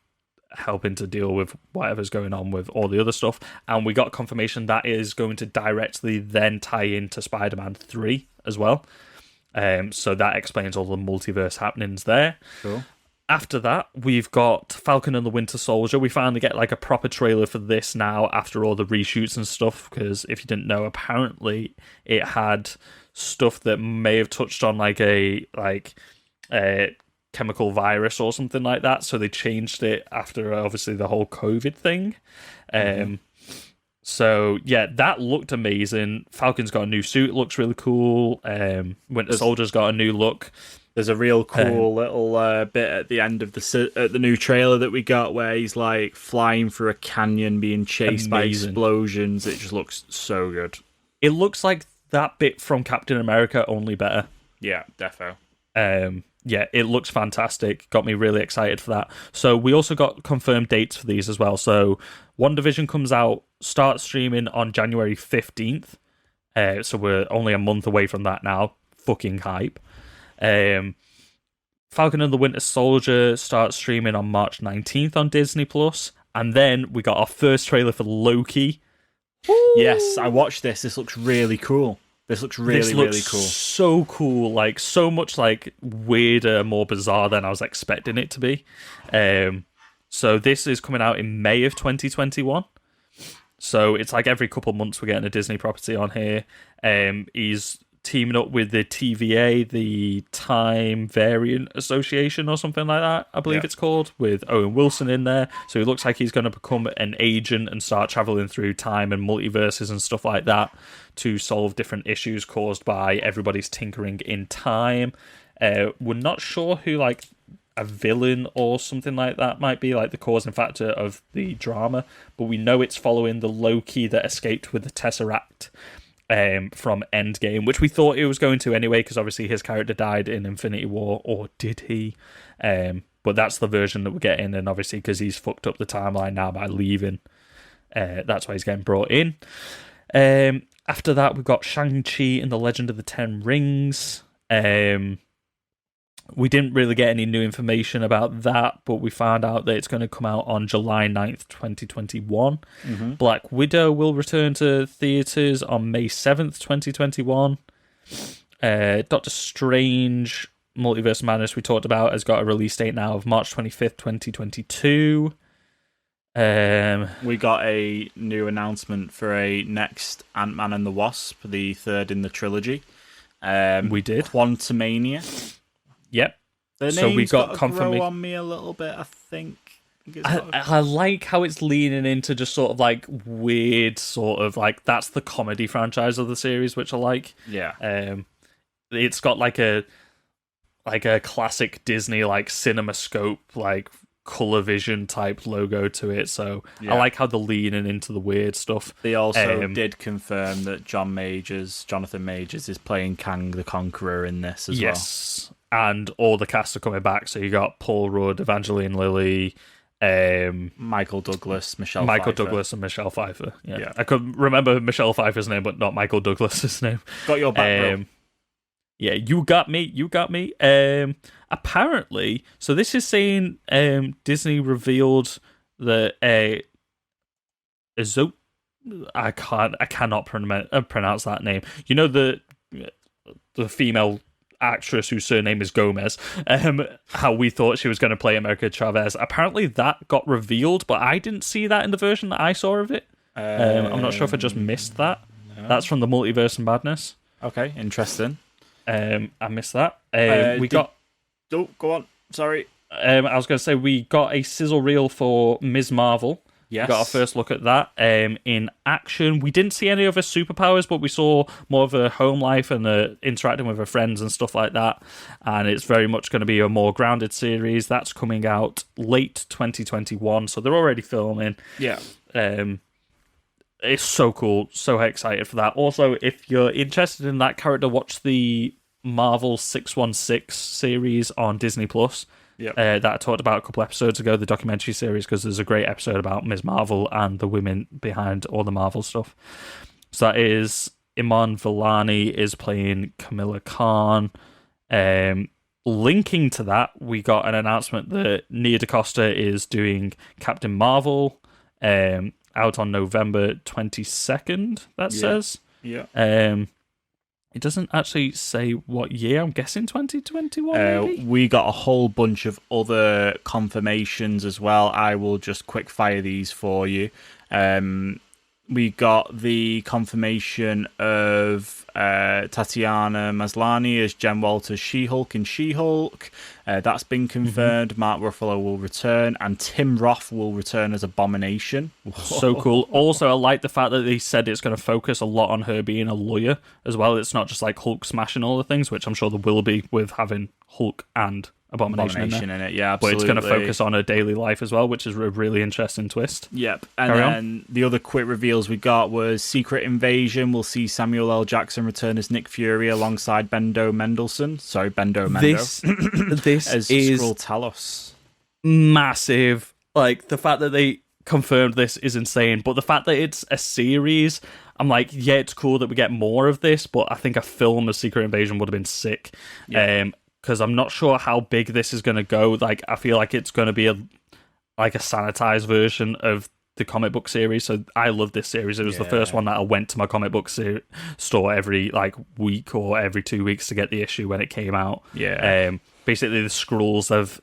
helping to deal with whatever's going on with all the other stuff. And we got confirmation that is going to directly then tie into Spider-Man 3 as well. So that explains all the multiverse happenings there. Cool. After that, we've got Falcon and the Winter Soldier. We finally get like a proper trailer for this now after all the reshoots and stuff, because if you didn't know, apparently it had stuff that may have touched on like a chemical virus or something like that, so they changed it after obviously the whole COVID thing. So yeah, that looked amazing. Falcon's got a new suit, looks really cool. Winter Soldier's got a new look. There's a real cool little bit at the end of the new trailer that we got where he's like flying through a canyon being chased by explosions. It just looks so good. It looks like that bit from Captain America, only better. Yeah, defo. Yeah, it looks fantastic. Got me really excited for that. So we also got confirmed dates for these as well. So WandaVision comes out, starts streaming on January 15th. So we're only a month away from that now. Fucking hype. Falcon and the Winter Soldier starts streaming on March 19th on Disney+. And then we got our first trailer for Loki. Woo! Yes, I watched this. This looks really cool. This looks really cool. So cool, like so much like weirder, more bizarre than I was expecting it to be. So this is coming out in May of 2021. So it's like every couple of months we're getting a Disney property on here. He's teaming up with the TVA, the Time Variant Association or something like that, I believe it's called, with Owen Wilson in there. So it looks like he's going to become an agent and start traveling through time and multiverses and stuff like that to solve different issues caused by everybody's tinkering in time. We're not sure who like a villain or something like that might be, like the causing factor of the drama, but we know it's following the Loki that escaped with the Tesseract from Endgame, which we thought it was going to anyway, because obviously his character died in Infinity War, or did he? But that's the version that we're getting, and obviously because he's fucked up the timeline now by leaving, that's why he's getting brought in. After that, we've got Shang-Chi and the Legend of the Ten Rings. We didn't really get any new information about that, but we found out that it's going to come out on July 9th, 2021. Black Widow will return to theatres on May 7th, 2021. Doctor Strange, Multiverse of Madness, we talked about, has got a release date now of March 25th, 2022. We got a new announcement for a next Ant-Man and the Wasp, the third in the trilogy. We did. Quantumania. Yep. The name's So we got grow confirmation on me a little bit, I think. I like how it's leaning into just sort of like weird sort of like, that's the comedy franchise of the series, which I like. Yeah. It's got like a classic Disney like CinemaScope like color vision type logo to it, so I like how they're leaning into the weird stuff. They also did confirm that Jonathan Majors is playing Kang the Conqueror in this as well. Yes, and all the cast are coming back, so you got Paul Rudd, Evangeline Lilly, Michael Douglas, Michelle Douglas and Michelle Pfeiffer. Yeah. I could remember Michelle Pfeiffer's name, but not Michael Douglas's name. Got your back, bro. Yeah, you got me. Apparently, so this is saying Disney revealed that Izo. I cannot pronounce that name. You know the female actress whose surname is Gomez. How we thought she was going to play America Chavez. Apparently that got revealed, but I didn't see that in the version that I saw of it. I'm not sure if I just missed that. No. That's from the Multiverse of Madness. Okay, interesting. I missed that. Oh, go on. Sorry. I was going to say we got a sizzle reel for Ms. Marvel. Yes. Got our first look at that in action. We didn't see any of her superpowers, but we saw more of her home life and interacting with her friends and stuff like that. And it's very much going to be a more grounded series. That's coming out late 2021, so they're already filming. Yeah. It's so cool. So excited for that. Also, if you're interested in that character, watch the Marvel 616 series on Disney+. Yep. That I talked about a couple episodes ago, the documentary series, because there's a great episode about Ms. Marvel and the women behind all the Marvel stuff. So that is Iman Vellani is playing Camilla Khan. Linking to that, we got an announcement that Nia DaCosta is doing Captain Marvel out on November 22nd, that says. Yeah. It doesn't actually say what year. I'm guessing 2021, maybe? We got a whole bunch of other confirmations as well. I will just quick fire these for you. We got the confirmation of Tatiana Maslany as Jen Walters She-Hulk in She-Hulk. That's been confirmed. Mm-hmm. Mark Ruffalo will return, and Tim Roth will return as Abomination. So cool. Also, I like the fact that they said it's going to focus a lot on her being a lawyer as well. It's not just like Hulk smashing all the things, which I'm sure there will be with having Hulk and Abomination in it. Yeah, absolutely. But it's going to focus on her daily life as well, which is a really interesting twist. Yep. And then the other quick reveals we got was Secret Invasion. We'll see Samuel L. Jackson return as Nick Fury alongside Bendo Mendelsohn. Sorry, Bendo Mendo. This as is Skrull Talos. Massive. Like, the fact that they confirmed this is insane, but the fact that it's a series, I'm like, yeah, it's cool that we get more of this, but I think a film of Secret Invasion would have been sick. Yeah. Because I'm not sure how big this is going to go. Like, I feel like it's going to be a sanitized version of the comic book series. So I love this series. It was the first one that I went to my comic book store every week or every 2 weeks to get the issue when it came out. Yeah. Basically, the Skrulls have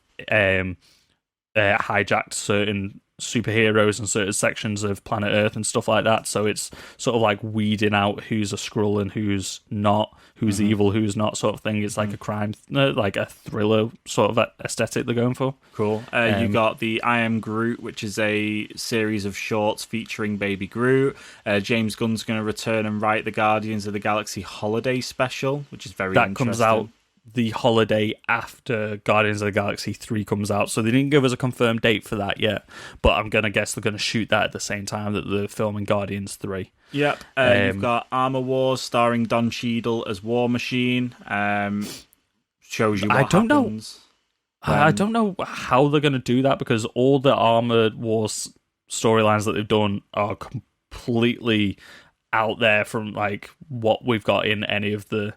hijacked certain superheroes and certain sections of planet Earth and stuff like that, so it's sort of like weeding out who's a Skrull and who's not, who's evil, who's not, sort of thing. It's like a crime, like a thriller sort of aesthetic they're going for. Cool. You got the I Am Groot, which is a series of shorts featuring Baby Groot. James Gunn's going to return and write the Guardians of the Galaxy holiday special, which is very interesting. That comes out the holiday after Guardians of the Galaxy 3 comes out, so they didn't give us a confirmed date for that yet, but I'm going to guess they're going to shoot that at the same time that they're filming Guardians 3. Yep. You've got Armor Wars starring Don Cheadle as War Machine. Shows you what happens. I don't know how they're going to do that, because all the Armor Wars storylines that they've done are completely out there from like what we've got in any of the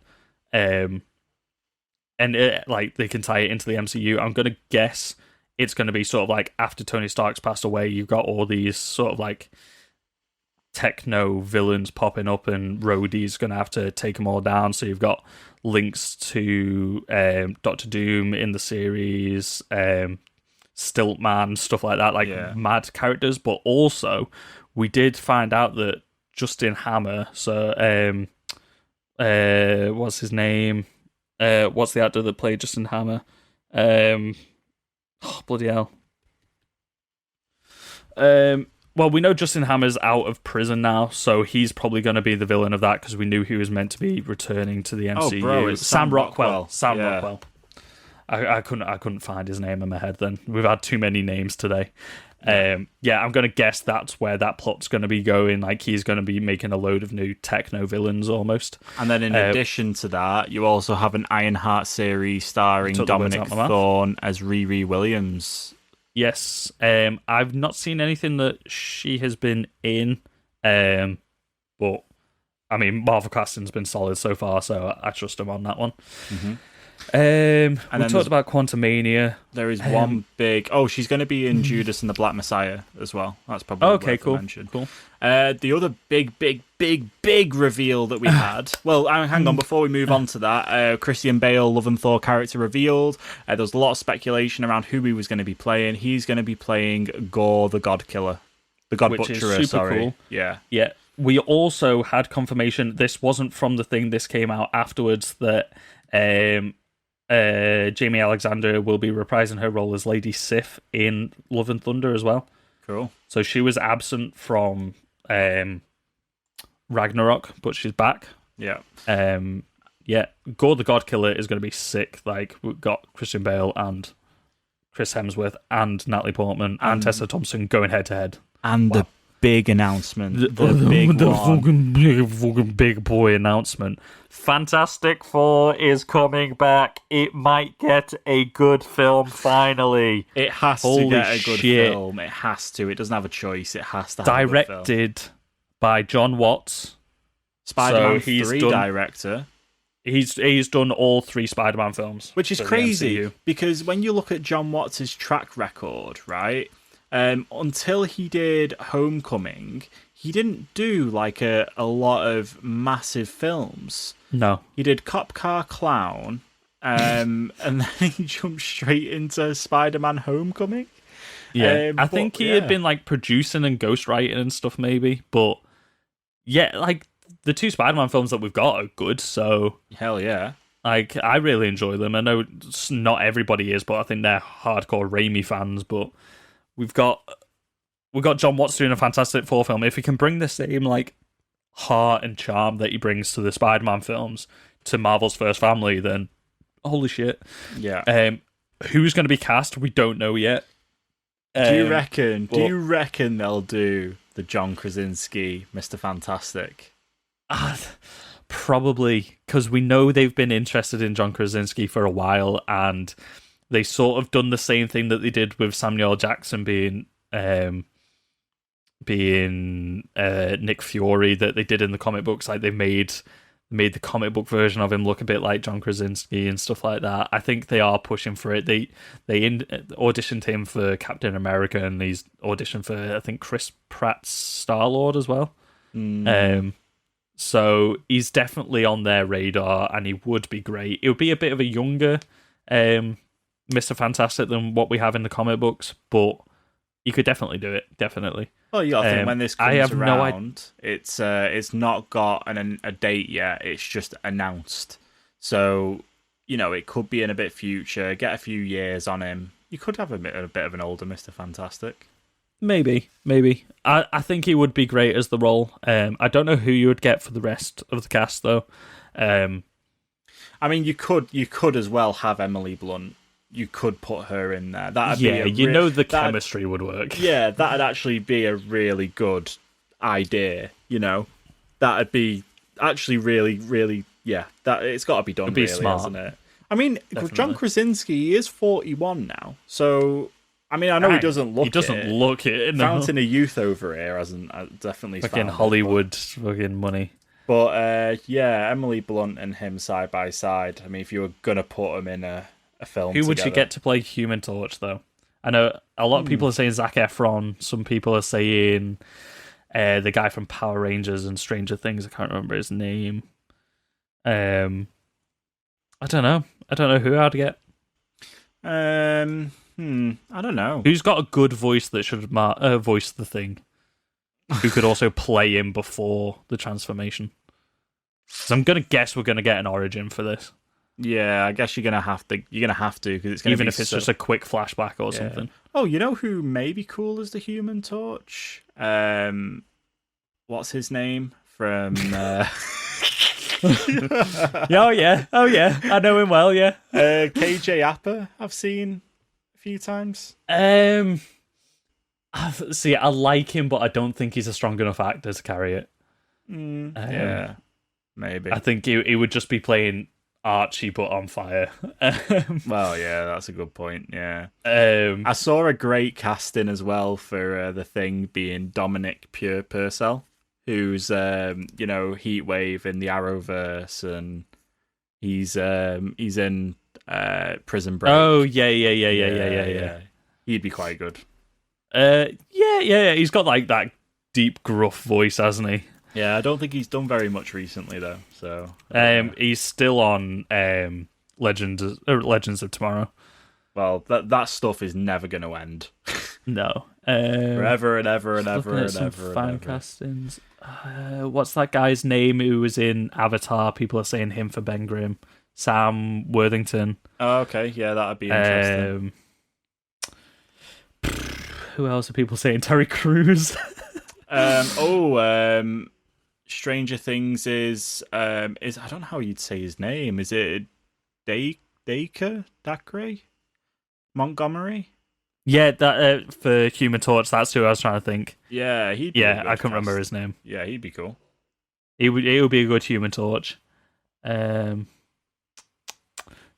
and they can tie it into the MCU. I'm going to guess it's going to be sort of like after Tony Stark's passed away, you've got all these sort of like techno villains popping up, and Rhodey's going to have to take them all down. So you've got links to Doctor Doom in the series, Stiltman, stuff like that, mad characters. But also, we did find out that Justin Hammer, so what's his name? What's the actor that played Justin Hammer? Bloody hell. Well, we know Justin Hammer's out of prison now, so he's probably going to be the villain of that, because we knew he was meant to be returning to the MCU. Oh, bro, it's Sam Rockwell. Sam Rockwell. I couldn't find his name in my head then. We've had too many names today. I'm going to guess that's where that plot's going to be going. Like, he's going to be making a load of new techno villains almost. And then in addition to that, you also have an Ironheart series starring Dominic Thorne as Riri Williams. Yes. I've not seen anything that she has been in, but I mean, Marvel casting's been solid so far, so I trust them on that one. Mm-hmm. We then talked there's- about Quantumania. There is one big... Oh, she's going to be in Judas and the Black Messiah as well. That's probably Okay, worth a cool. mention. Cool. The other big reveal that we had... Well, hang on, before we move on to that, Christian Bale, Love and Thor character revealed. There was a lot of speculation around who he was going to be playing. He's going to be playing Gore the God Killer. The God Which is Butcherer, super sorry. cool. Yeah. Yeah. We also had confirmation, this wasn't from the thing, this came out afterwards, that Jamie Alexander will be reprising her role as Lady Sif in Love and Thunder as well. Cool. So she was absent from Ragnarok, but she's back. Yeah. Yeah, Gore the God Killer is going to be sick. Like, we've got Christian Bale and Chris Hemsworth and Natalie Portman and Tessa Thompson going head to head. And the big announcement. The fucking big boy announcement. Fantastic Four is coming back. It might get a good film finally. It has Holy to get a good shit. film. It has to. It doesn't have a choice. It has to have a good film. Directed by John Watts. Spider-Man So he's 3 done- director. He's done all 3 Spider-Man films. Which is for the crazy, MCU. because when you look at John Watts' track record, right, until he did Homecoming, he didn't do like a lot of massive films. No. He did Cop Car Clown, and then he jumped straight into Spider-Man Homecoming. Yeah, I but, think he yeah. had been like producing and ghostwriting and stuff, maybe. But yeah, like the 2 Spider-Man films that we've got are good. So Hell yeah. like, I really enjoy them. I know not everybody is, but I think they're hardcore Raimi fans. But we've got John Watts doing a Fantastic Four film. If he can bring the same like heart and charm that he brings to the Spider-Man films to Marvel's First Family, then holy shit. Yeah. Who's going to be cast? We don't know yet. Do you reckon they'll do the John Krasinski Mr. Fantastic? Probably, because we know they've been interested in John Krasinski for a while, and they sort of done the same thing that they did with Samuel Jackson being Nick Fury, that they did in the comic books. Like, they made the comic book version of him look a bit like John Krasinski and stuff like that. I think they are pushing for it. They auditioned him for Captain America, and he's auditioned for, I think, Chris Pratt's Star-Lord as well. So he's definitely on their radar, and he would be great. It would be a bit of a younger Mr. Fantastic than what we have in the comic books, but you could definitely do it. Definitely. Well, you gotta think when this I comes have no around, it's not got a date yet. It's just announced. So, it could be in a bit future. Get a few years on him. You could have a bit of an older Mr. Fantastic. Maybe. I think he would be great as the role. I don't know who you would get for the rest of the cast, though. I mean, you could as well have Emily Blunt. You could put her in there. That'd be the chemistry would work. Yeah, that'd actually be a really good idea. That'd be actually really, really, yeah. That it's got to be done. It'd be really, smart. hasn't it? I mean, Definitely. John Krasinski is 41 now, so I mean, I know he doesn't look. He doesn't look it. No. Fountain of Youth over here hasn't definitely Fucking found it, Hollywood, fucking money. But yeah, Emily Blunt and him side by side. I mean, if you were gonna put them in a film, Who would you together. get to play Human Torch, though? I know a lot of people are saying Zac Efron. Some people are saying the guy from Power Rangers and Stranger Things. I can't remember his name. I don't know. I don't know who I'd get. I don't know. Who's got a good voice that should voice the Thing? Who could also play him before the transformation? So I'm gonna guess we're gonna get an origin for this. Yeah, I guess you're gonna have to. You're gonna have to because it's gonna Even be if it's so... just a quick flashback or something. Oh, you know who may be cool as the Human Torch? What's his name from? Oh yeah, I know him well. Yeah. KJ Appa. I've seen a few times. See, I like him, but I don't think he's a strong enough actor to carry it. Yeah, maybe. I think he would just be playing Archie, but on fire. Well, yeah, that's a good point. Yeah, I I saw a great casting as well for the Thing being Dominic Purcell, who's Heatwave in the Arrowverse, and he's in Prison Break. Oh yeah. He'd be quite good. Yeah. He's got like that deep, gruff voice, hasn't he? Yeah, I don't think he's done very much recently though. So he's still on Legends of Tomorrow. well, that stuff is never going to end. No, Forever and ever and ever and some ever. fan And ever. castings. What's that guy's name who was in Avatar? People are saying him for Ben Grimm. Sam Worthington. Oh, okay, yeah, that'd be interesting. Who else are people saying? Terry Crews. Stranger Things is I don't know how you'd say his name. Is it Dacre Montgomery? Yeah, that for Human Torch. That's who I was trying to think. Yeah, I couldn't remember his name. Yeah, he'd be cool. It would be a good Human Torch. Who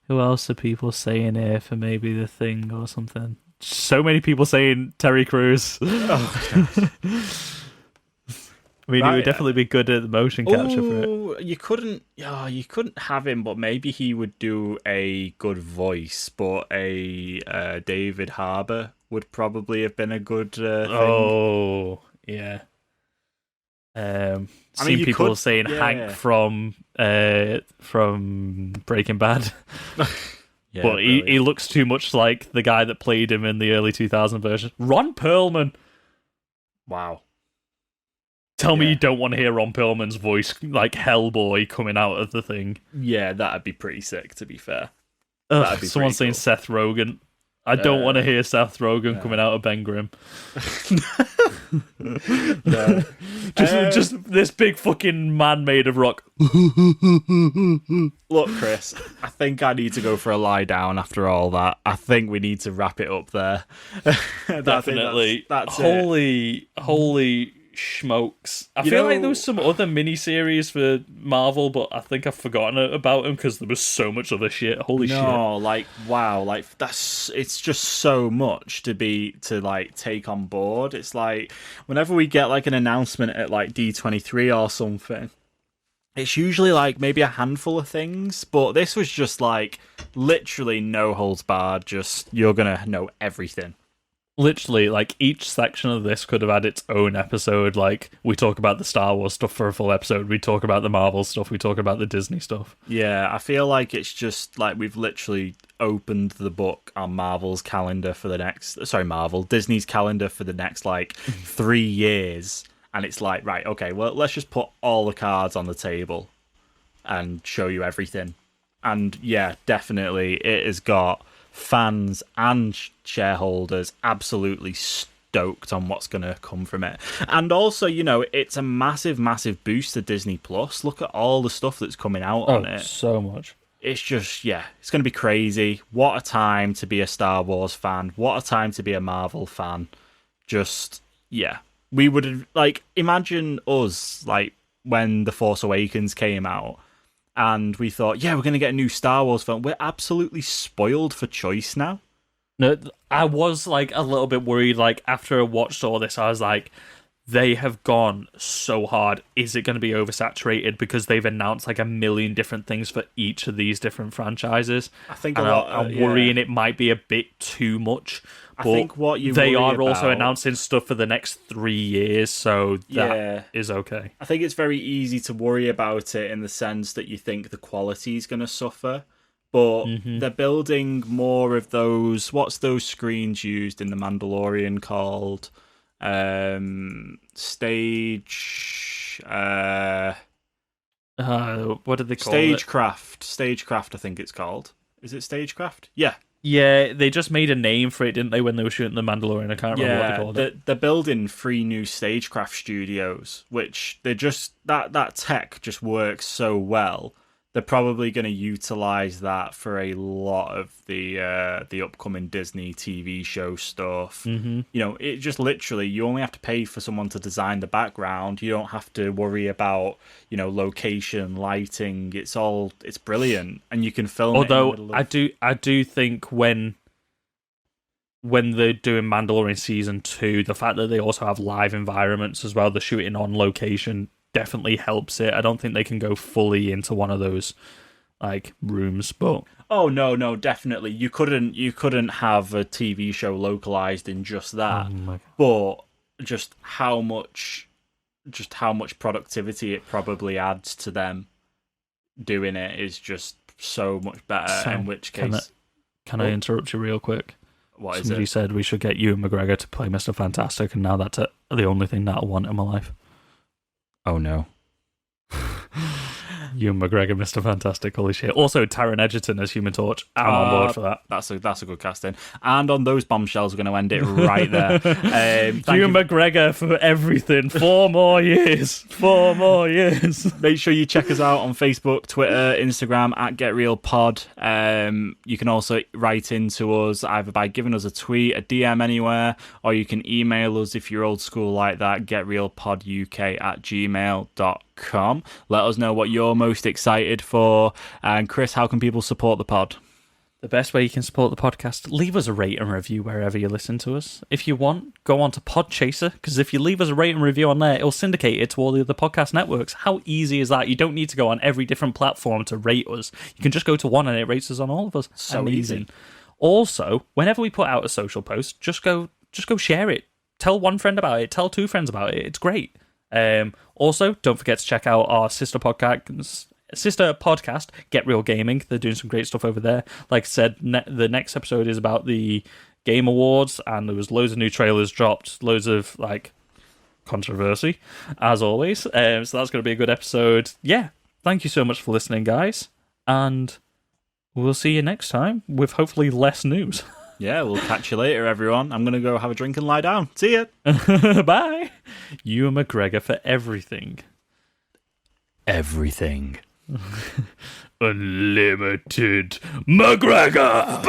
else are people saying here for maybe The Thing or something? So many people saying Terry Crews. Oh, I mean, he would definitely be good at the motion capture for it. You couldn't have him, but maybe he would do a good voice. But a David Harbour would probably have been a good thing. Oh, yeah. Seen people saying Hank from Breaking Bad. Yeah, but he looks too much like the guy that played him in the early 2000 version. Ron Perlman. Wow. Tell me you don't want to hear Ron Perlman's voice like Hellboy coming out of the Thing. Yeah, that'd be pretty sick, to be fair. Ugh, someone's saying Seth Rogen. I don't want to hear Seth Rogen coming out of Ben Grimm. No. Just this big fucking man made of rock. Look, Chris, I think I need to go for a lie down after all that. I think we need to wrap it up there. Definitely. That's it. Holy smokes. I feel like there was some other miniseries for Marvel, but I think I've forgotten about them because there was so much other shit. Holy shit. No, like, wow, like, it's just so much to take on board. It's like, whenever we get, like, an announcement at, like, D23 or something, it's usually, like, maybe a handful of things, but this was just, like, literally no holds barred, just, you're gonna know everything. Literally, like, each section of this could have had its own episode. Like, we talk about the Star Wars stuff for a full episode. We talk about the Marvel stuff. We talk about the Disney stuff. Yeah, I feel like it's just, like, we've literally opened the book on Marvel's calendar for the next... Sorry, Disney's calendar for the next, like, 3 years. And it's like, right, okay, well, let's just put all the cards on the table and show you everything. And, yeah, definitely, it has got... fans and shareholders absolutely stoked on what's going to come from it. And also, it's a massive boost to Disney Plus. Look at all the stuff that's coming out on it. So much. It's just, it's going to be crazy. What a time to be a Star Wars fan. What a time to be a Marvel fan. Just, we would have, like, imagine us, like, when The Force Awakens came out, and we thought, we're going to get a new Star Wars film. We're absolutely spoiled for choice now. No, I was, like, a little bit worried. Like, after I watched all this, I was like, they have gone so hard. Is it going to be oversaturated? Because they've announced, like, a million different things for each of these different franchises. I think I'm worrying it might be a bit too much. I think what you they worry are also about... announcing stuff for the next 3 years, so that is okay. I think it's very easy to worry about it in the sense that you think the quality is going to suffer, but they're building more of those. What's those screens used in The Mandalorian called? Stage. What did they call Stagecraft. Stagecraft, I think it's called. Is it Stagecraft? Yeah. Yeah, they just made a name for it, didn't they, when they were shooting The Mandalorian? I can't remember what they called it. They're building 3 new Stagecraft studios, which they just that tech just works so well. They're probably going to utilize that for a lot of the upcoming Disney TV show stuff. Mm-hmm. It just literally, you only have to pay for someone to design the background. You don't have to worry about location, lighting. It's brilliant, and you can film. Although I do think when they're doing Mandalorian season 2, the fact that they also have live environments as well, the shooting on location, definitely helps it. I don't think they can go fully into one of those like rooms, but Oh no, definitely. You couldn't have a TV show localized in just that. oh my But just how much productivity it probably adds to them doing it is just so much better. So, in which case, can I interrupt you real quick? what is Somebody it? said we should get Ewan McGregor to play Mr. Fantastic, and now that's the only thing that I want in my life. Oh no. Ewan McGregor, Mr. Fantastic, holy shit. Also, Taron Egerton as Human Torch. I'm on board for that. That's a good casting. And on those bombshells, we're going to end it right there. Thank Ewan you. McGregor for everything. 4 more years. 4 more years. Make sure you check us out on Facebook, Twitter, Instagram at GetRealPod. You can also write into us either by giving us a tweet, a DM anywhere, or you can email us if you're old school like that, getrealpoduk@gmail.com. Let us know what you're most excited for. And Chris, how can people support the pod? The best way you can support the podcast, leave us a rate and review wherever you listen to us. If you want, go on to Podchaser, because if you leave us a rate and review on there, it'll syndicate it to all the other podcast networks. How easy is that? You don't need to go on every different platform to rate us. You can just go to one and it rates us on all of us. So amazing. easy. Also, whenever we put out a social post, just go share it. Tell one friend about it. Tell 2 friends about it. It's great. Also, don't forget to check out our sister podcast, Get Real Gaming. They're doing some great stuff over there. Like I said, the next episode is about the Game Awards, and there was loads of new trailers dropped, loads of like controversy, as always. So that's going to be a good episode. Yeah, thank you so much for listening, guys, and we'll see you next time with hopefully less news. Yeah, we'll catch you later, everyone. I'm going to go have a drink and lie down. See ya. Bye. Ewan McGregor for everything. Everything. Unlimited McGregor!